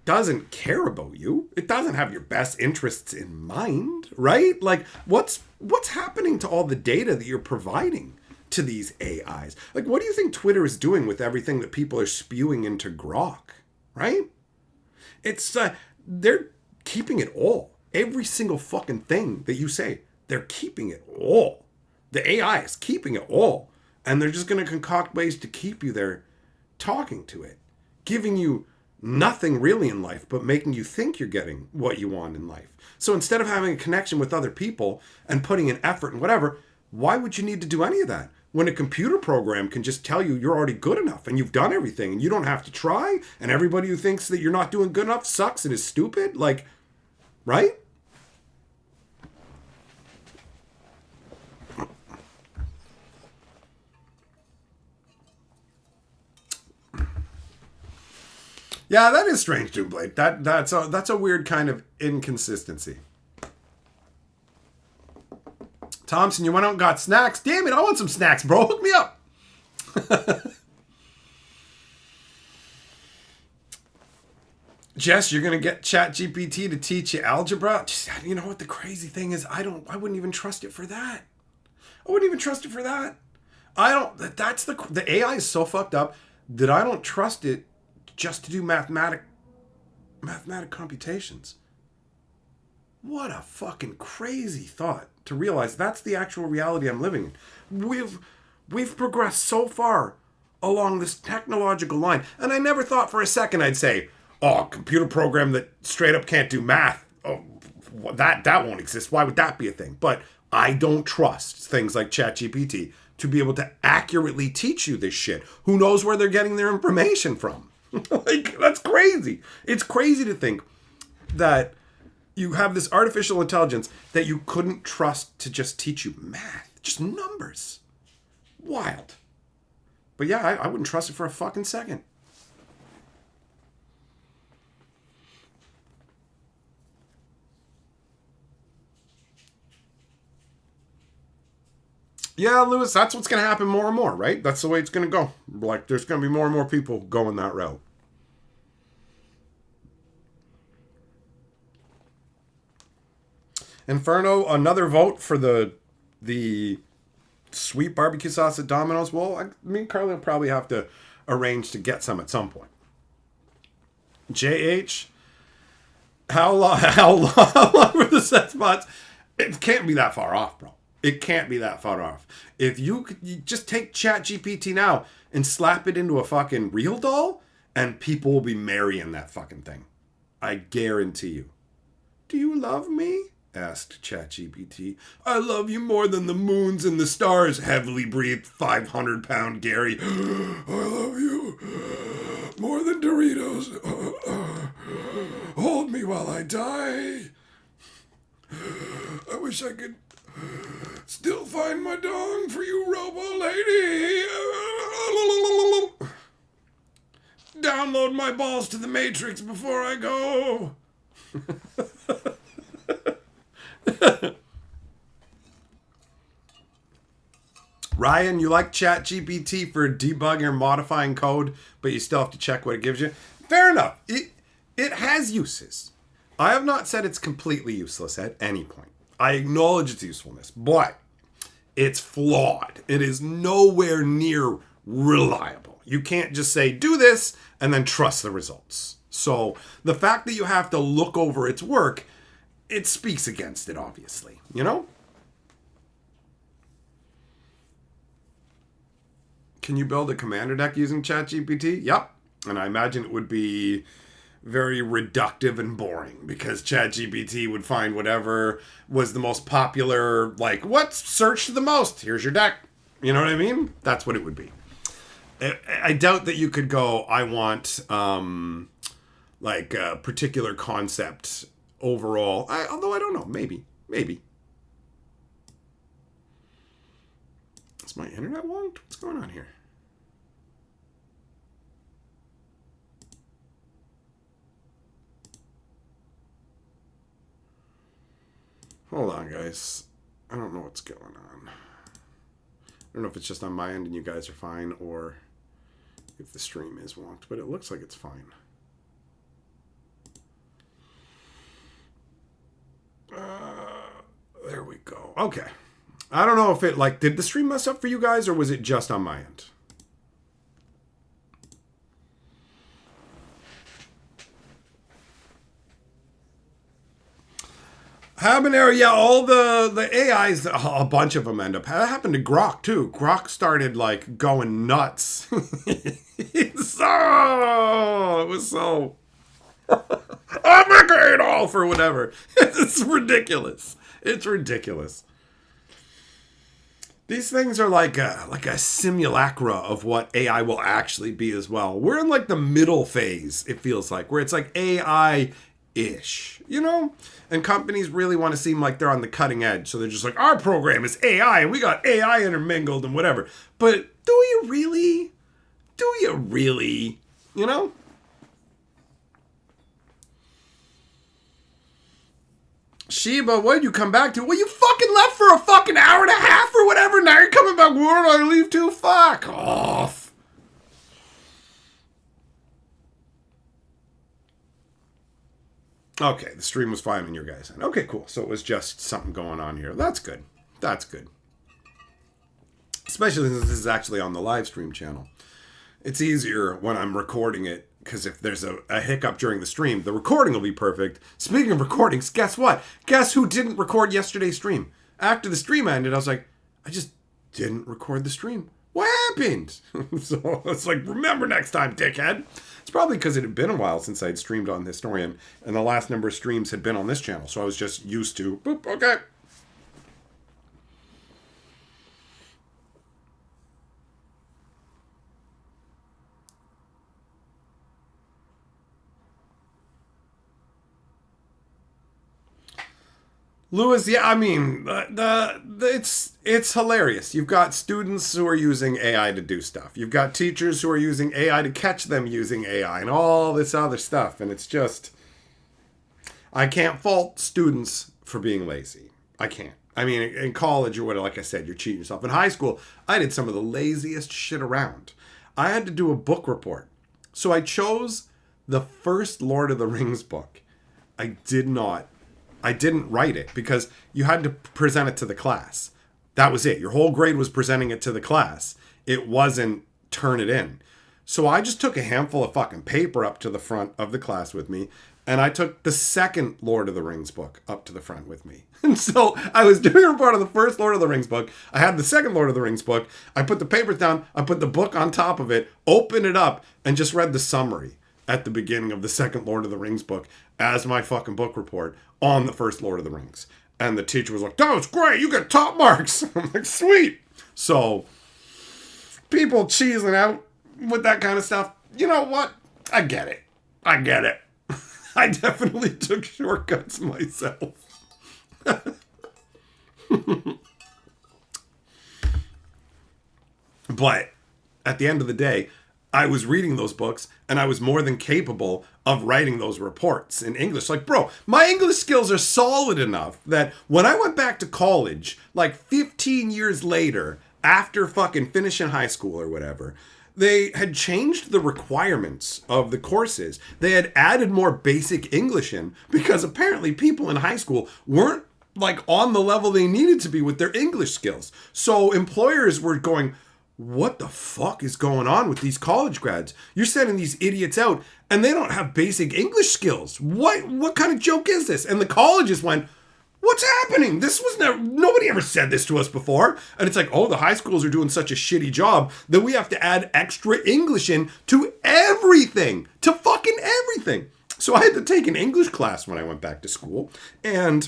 doesn't care about you. It doesn't have your best interests in mind, right? Like, what's happening to all the data that you're providing to these AIs? Like, what do you think Twitter is doing with everything that people are spewing into Grok, right? It's, they're keeping it all. Every single fucking thing that you say, they're keeping it all. The AI is keeping it all. And they're just going to concoct ways to keep you there talking to it, giving you nothing really in life, but making you think you're getting what you want in life. So instead of having a connection with other people and putting in effort and whatever, why would you need to do any of that? When a computer program can just tell you you're already good enough and you've done everything and you don't have to try, and everybody who thinks that you're not doing good enough sucks and is stupid, like, right? Yeah, that is strange, Doomblade. That's a weird kind of inconsistency. Thompson, you went out and got snacks? Damn it, I want some snacks, bro. Hook me up. Jess, you're going to get ChatGPT to teach you algebra? You know what the crazy thing is? I wouldn't even trust it for that. The AI is so fucked up that I don't trust it just to do mathematic computations. What a fucking crazy thought to realize that's the actual reality I'm living in. We've progressed so far along this technological line, and I never thought for a second I'd say, oh, a computer program that straight up can't do math, oh, that won't exist. Why would that be a thing? But I don't trust things like ChatGPT to be able to accurately teach you this shit. Who knows where they're getting their information from? Like, that's crazy. It's crazy to think that you have this artificial intelligence that you couldn't trust to just teach you math, just numbers. Wild. But yeah, I wouldn't trust it for a fucking second. Yeah, Lewis, that's what's going to happen more and more, right? That's the way it's going to go. Like, there's going to be more and more people going that route. Inferno, another vote for the sweet barbecue sauce at Domino's. Well, me and Carly will probably have to arrange to get some at some point. JH, how long were the set spots? It can't be that far off, bro. It can't be that far off. If you just take ChatGPT now and slap it into a fucking real doll, and people will be marrying that fucking thing. I guarantee you. Do you love me? Asked ChatGPT. I love you more than the moons and the stars, heavily breathed 500-pound Gary. I love you more than Doritos. Hold me while I die. I wish I could still find my dong for you, Robo Lady. Download my balls to the Matrix before I go. Ryan, you like ChatGPT for debugging or modifying code, but you still have to check what it gives you? Fair enough. It has uses. I have not said it's completely useless at any point. I acknowledge its usefulness, but it's flawed. It is nowhere near reliable. You can't just say, do this, and then trust the results. So the fact that you have to look over its work, it speaks against it, obviously. You know? Can you build a commander deck using ChatGPT? Yep. And I imagine it would be very reductive and boring because ChatGPT would find whatever was the most popular, like, what's searched the most? Here's your deck. You know what I mean? That's what it would be. I doubt that you could go, I want, like, a particular concept overall. Although I don't know. Maybe. Is my internet wonked? What's going on here? Hold on, guys. I don't know what's going on. I don't know if it's just on my end and you guys are fine or if the stream is wonked, but it looks like it's fine. There we go. Okay. I don't know if it, like, did the stream mess up for you guys or was it just on my end? Habanero, yeah, all the AIs, a bunch of them end up. That happened to Grok, too. Grok started, like, going nuts. It was so... I'm not going all for whatever. It's ridiculous. It's ridiculous. These things are like a simulacra of what AI will actually be as well. We're in, like, the middle phase, it feels like, where it's like AI-ish, you know? And companies really want to seem like they're on the cutting edge. So they're just like, our program is AI and we got AI intermingled and whatever. But do you really? Do you really? You know? Sheba, what did you come back to? Well, you fucking left for a fucking hour and a half or whatever. Now you're coming back. Where did I leave to? Fuck off. Okay, the stream was fine on your guys' end. Okay, cool. So it was just something going on here. That's good. That's good. Especially since this is actually on the live stream channel. It's easier when I'm recording it, because if there's a hiccup during the stream, the recording will be perfect. Speaking of recordings, guess what? Guess who didn't record yesterday's stream? After the stream ended, I was like, I just didn't record the stream. What happened? So it's like, remember next time, dickhead. It's probably because it had been a while since I'd streamed on Historian, and the last number of streams had been on this channel, so I was just used to, boop, okay. Lewis, yeah, I mean, it's hilarious. You've got students who are using AI to do stuff. You've got teachers who are using AI to catch them using AI and all this other stuff. And it's just, I can't fault students for being lazy. I can't. I mean, in college or whatever, like I said, you're cheating yourself. In high school, I did some of the laziest shit around. I had to do a book report. So I chose the first Lord of the Rings book. I didn't write it because you had to present it to the class. That was it. Your whole grade was presenting it to the class. It wasn't turn it in. So I just took a handful of fucking paper up to the front of the class with me and I took the second Lord of the Rings book up to the front with me. And so I was doing a report on the first Lord of the Rings book. I had the second Lord of the Rings book. I put the papers down. I put the book on top of it, opened it up, and just read the summary at the beginning of the second Lord of the Rings book as my fucking book report on the first Lord of the Rings. And the teacher was like, that was great. You got top marks. I'm like, sweet. So people cheesing out with that kind of stuff. You know what? I get it. I get it. I definitely took shortcuts myself. But at the end of the day, I was reading those books and I was more than capable of writing those reports in English. Like, bro, my English skills are solid enough that when I went back to college, like 15 years later, after fucking finishing high school or whatever, they had changed the requirements of the courses. They had added more basic English in because apparently people in high school weren't like on the level they needed to be with their English skills. So employers were going, what the fuck is going on with these college grads? You're sending these idiots out and they don't have basic English skills. What kind of joke is this? And the colleges went, what's happening? This was never, nobody ever said this to us before. And it's like, oh, the high schools are doing such a shitty job that we have to add extra English in to everything, to fucking everything. So I had to take an English class when I went back to school. And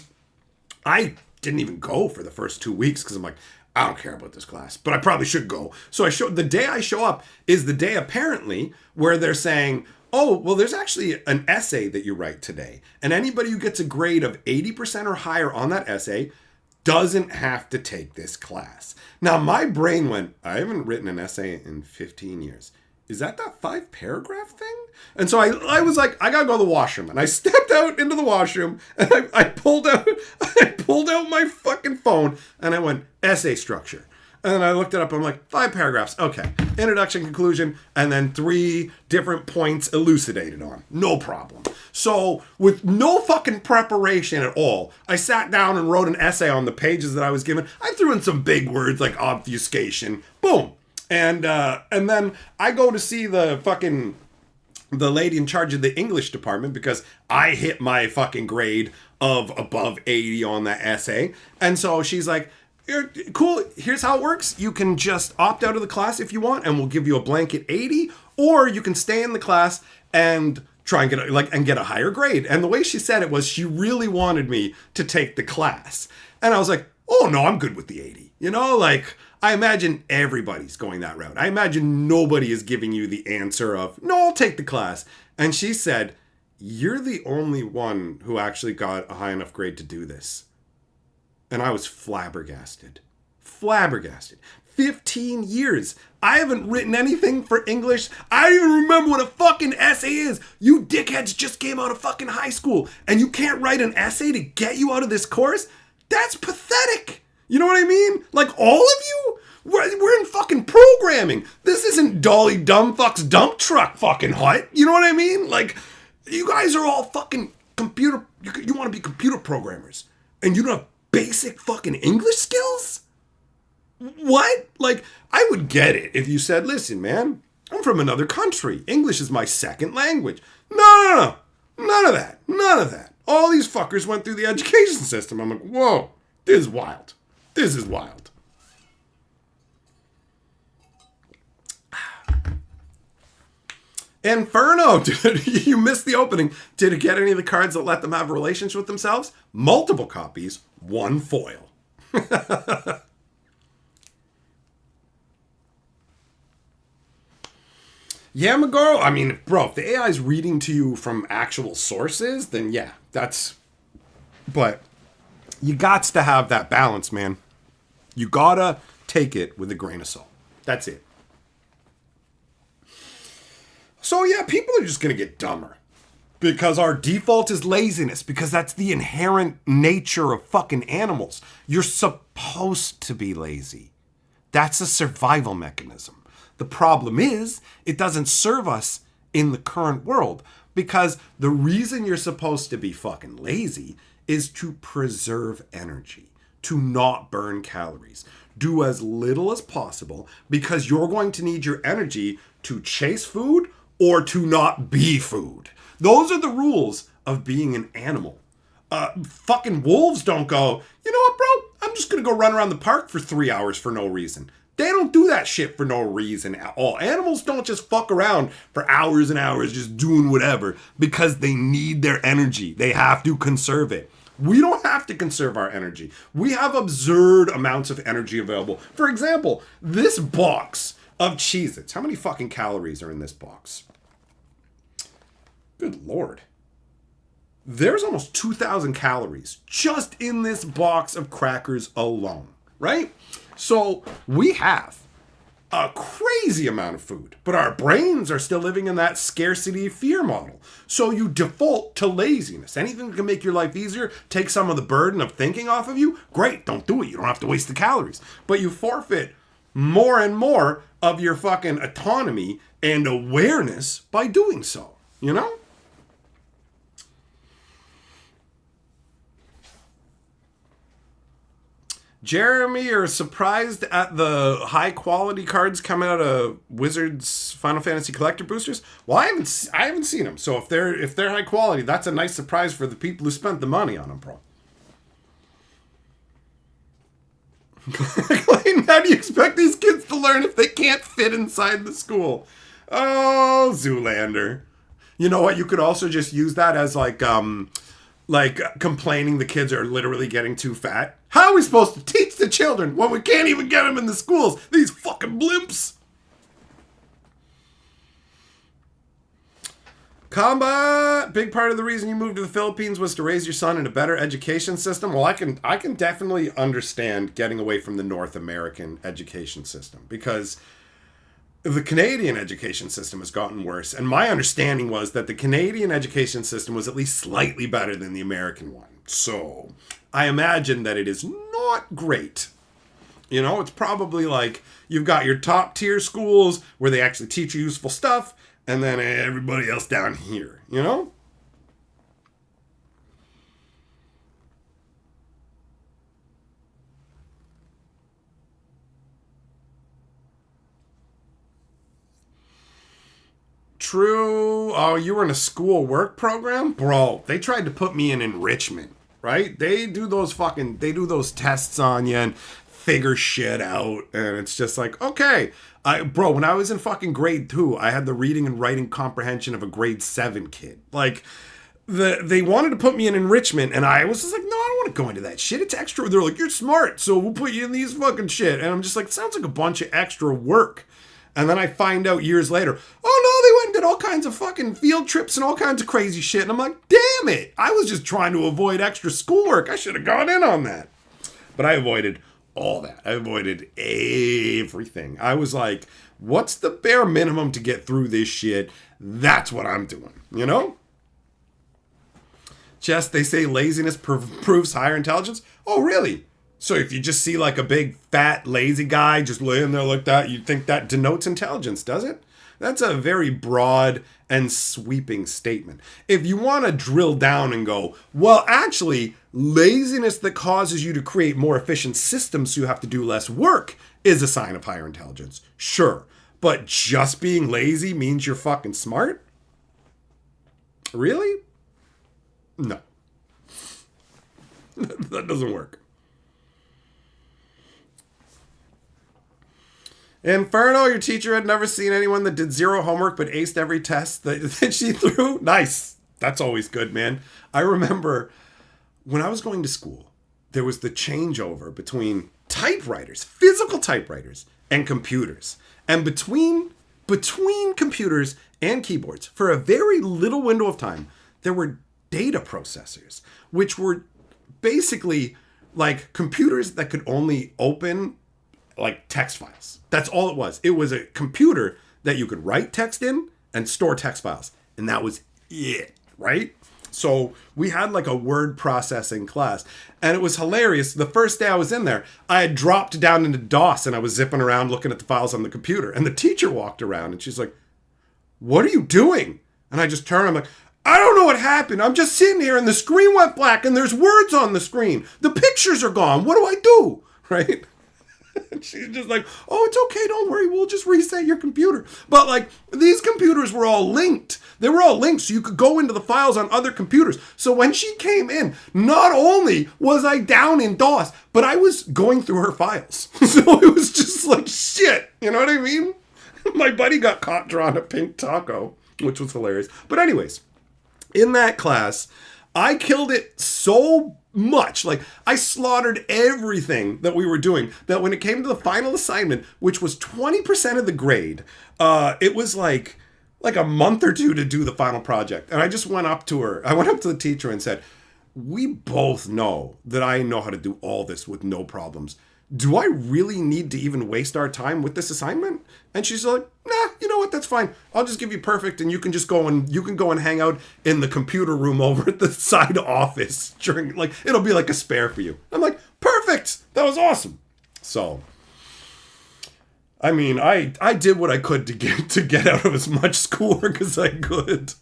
I didn't even go for the first 2 weeks because I'm like, I don't care about this class, but I probably should go. So the day I show up is the day apparently where they're saying, oh, well, there's actually an essay that you write today. And anybody who gets a grade of 80% or higher on that essay doesn't have to take this class. Now, my brain went, I haven't written an essay in 15 years. Is that 5-paragraph thing? And so I was like, I gotta go to the washroom. And I stepped out into the washroom and I pulled out my fucking phone and I went, essay structure. And then I looked it up. I'm like, 5 paragraphs. Okay. Introduction, conclusion, and then 3 different points elucidated on. No problem. So with no fucking preparation at all, I sat down and wrote an essay on the pages that I was given. I threw in some big words like obfuscation. Boom. And then I go to see the lady in charge of the English department because I hit my fucking grade of above 80 on that essay. And so she's like, cool, here's how it works. You can just opt out of the class if you want, and we'll give you a blanket 80, or you can stay in the class and try and get a higher grade. And the way she said it was she really wanted me to take the class. And I was like, oh no, I'm good with the 80. You know, like I imagine everybody's going that route. I imagine nobody is giving you the answer of, no, I'll take the class. And she said, you're the only one who actually got a high enough grade to do this. And I was flabbergasted. 15 years. I haven't written anything for English. I don't even remember what a fucking essay is. You dickheads just came out of fucking high school and you can't write an essay to get you out of this course? That's pathetic. You know what I mean? Like all of you? We're in fucking programming. This isn't Dolly Dumbfuck's dump truck fucking hut. You know what I mean? Like you guys are all fucking computer. You want to be computer programmers and you don't have basic fucking English skills? What? Like, I would get it if you said, listen, man, I'm from another country. English is my second language. No. None of that. All these fuckers went through the education system. I'm like, whoa, this is wild. Inferno, dude. You missed the opening. Did it get any of the cards that let them have a relationship with themselves? Multiple copies, 1 foil. Yeah, Magoro. I mean, bro, if the AI is reading to you from actual sources, then yeah, that's... But you gots to have that balance, man. You gotta take it with a grain of salt. That's it. So yeah, people are just going to get dumber because our default is laziness, because that's the inherent nature of fucking animals. You're supposed to be lazy. That's a survival mechanism. The problem is it doesn't serve us in the current world, because the reason you're supposed to be fucking lazy is to preserve energy, to not burn calories. Do as little as possible because you're going to need your energy to chase food or to not be food. Those are the rules of being an animal. Fucking wolves don't go, you know what, bro? I'm just going to go run around the park for 3 hours for no reason. They don't do that shit for no reason at all. Animals don't just fuck around for hours and hours just doing whatever because they need their energy. They have to conserve it. We don't have to conserve our energy. We have absurd amounts of energy available. For example, this box of Cheez-Its. How many fucking calories are in this box? Good Lord. There's almost 2,000 calories just in this box of crackers alone, right? So we have a crazy amount of food, but our brains are still living in that scarcity fear model. So you default to laziness. Anything that can make your life easier, take some of the burden of thinking off of you, great, don't do it. You don't have to waste the calories. But you forfeit more and more of your fucking autonomy and awareness by doing so, you know? Jeremy, you're surprised at the high quality cards coming out of Wizards Final Fantasy Collector boosters? Well, I haven't seen them. So if they're high quality, that's a nice surprise for the people who spent the money on them, bro. Clayton, how do you expect these kids to learn if they can't fit inside the school? Oh, Zoolander. You know what? You could also just use that as like complaining the kids are literally getting too fat. How are we supposed to teach the children when we can't even get them in the schools? These fucking blimps. Combat. Big part of the reason you moved to the Philippines was to raise your son in a better education system. Well, I can definitely understand getting away from the North American education system because the Canadian education system has gotten worse. And my understanding was that the Canadian education system was at least slightly better than the American one. So I imagine that it is not great. You know, it's probably like you've got your top tier schools where they actually teach you useful stuff, and then everybody else down here, you know? True. Oh, you were in a school work program? Bro, they tried to put me in enrichment, right? They do those tests on you and figure shit out. And it's just like, okay. Bro, when I was in fucking grade 2, I had the reading and writing comprehension of a grade 7 kid. Like, they wanted to put me in enrichment, and I was just like, no, I don't want to go into that shit. It's extra. They're like, you're smart, so we'll put you in these fucking shit. And I'm just like, sounds like a bunch of extra work. And then I find out years later, oh no, they went and did all kinds of fucking field trips and all kinds of crazy shit. And I'm like, damn it. I was just trying to avoid extra schoolwork. I should have gone in on that. But I avoided all that. I avoided everything. I was like, what's the bare minimum to get through this shit? That's what I'm doing, you know? Jess, they say laziness proves higher intelligence. Oh, really? So if you just see like a big, fat, lazy guy just laying there like that, you think that denotes intelligence, does it? That's a very broad and sweeping statement. If you want to drill down and go, well, actually, laziness that causes you to create more efficient systems so you have to do less work is a sign of higher intelligence. Sure. But just being lazy means you're fucking smart? Really? No. That doesn't work. Inferno, your teacher had never seen anyone that did zero homework but aced every test that she threw. Nice. That's always good, man. I remember when I was going to school, there was the changeover between typewriters, physical typewriters, and computers. And between computers and keyboards, for a very little window of time, there were data processors, which were basically like computers that could only open like text files. That's all it was. It was a computer that you could write text in and store text files. And that was it, right? So we had like a word processing class. And it was hilarious. The first day I was in there, I had dropped down into DOS and I was zipping around looking at the files on the computer. And the teacher walked around and she's like, what are you doing? And I just turned, I'm like, I don't know what happened. I'm just sitting here and the screen went black and there's words on the screen. The pictures are gone. What do I do? Right? She's just like, oh, it's okay, don't worry, we'll just reset your computer. But like, these computers were all linked. They were all linked, so you could go into the files on other computers. So when she came in, not only was I down in DOS, but I was going through her files. So it was just like, shit, you know what I mean? My buddy got caught drawing a pink taco, which was hilarious. But anyways, in that class, I killed it so much. Like, I slaughtered everything that we were doing, that when it came to the final assignment, which was 20% of the grade, it was like a month or two to do the final project. And I just went up to her. I went up to the teacher and said, we both know that I know how to do all this with no problems. Do I really need to even waste our time with this assignment? And she's like, nah, you know what? That's fine. I'll just give you perfect, and you can just go and hang out in the computer room over at the side office during, like, it'll be like a spare for you. I'm like, perfect. That was awesome. So, I mean, I did what I could to get out of as much schoolwork as I could.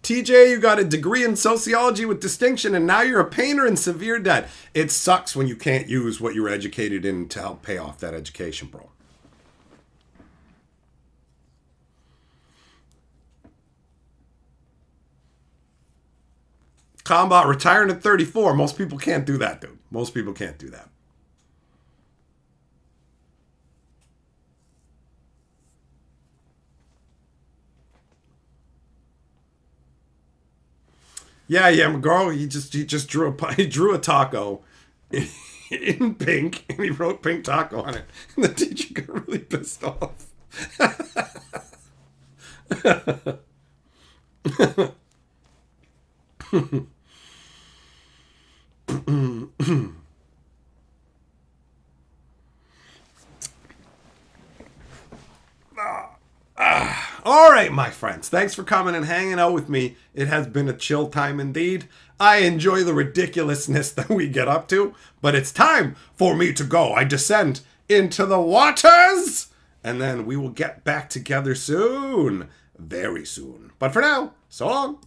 TJ, you got a degree in sociology with distinction, and now you're a painter in severe debt. It sucks when you can't use what you were educated in to help pay off that education, bro. Combat retiring at 34. Most people can't do that, dude. Most people can't do that. Yeah, McGraw, he just drew a taco in pink, and he wrote pink taco on it. And the teacher got really pissed off. All right, my friends. Thanks for coming and hanging out with me. It has been a chill time indeed. I enjoy the ridiculousness that we get up to, but it's time for me to go. I descend into the waters, and then we will get back together soon. Very soon. But for now, so long.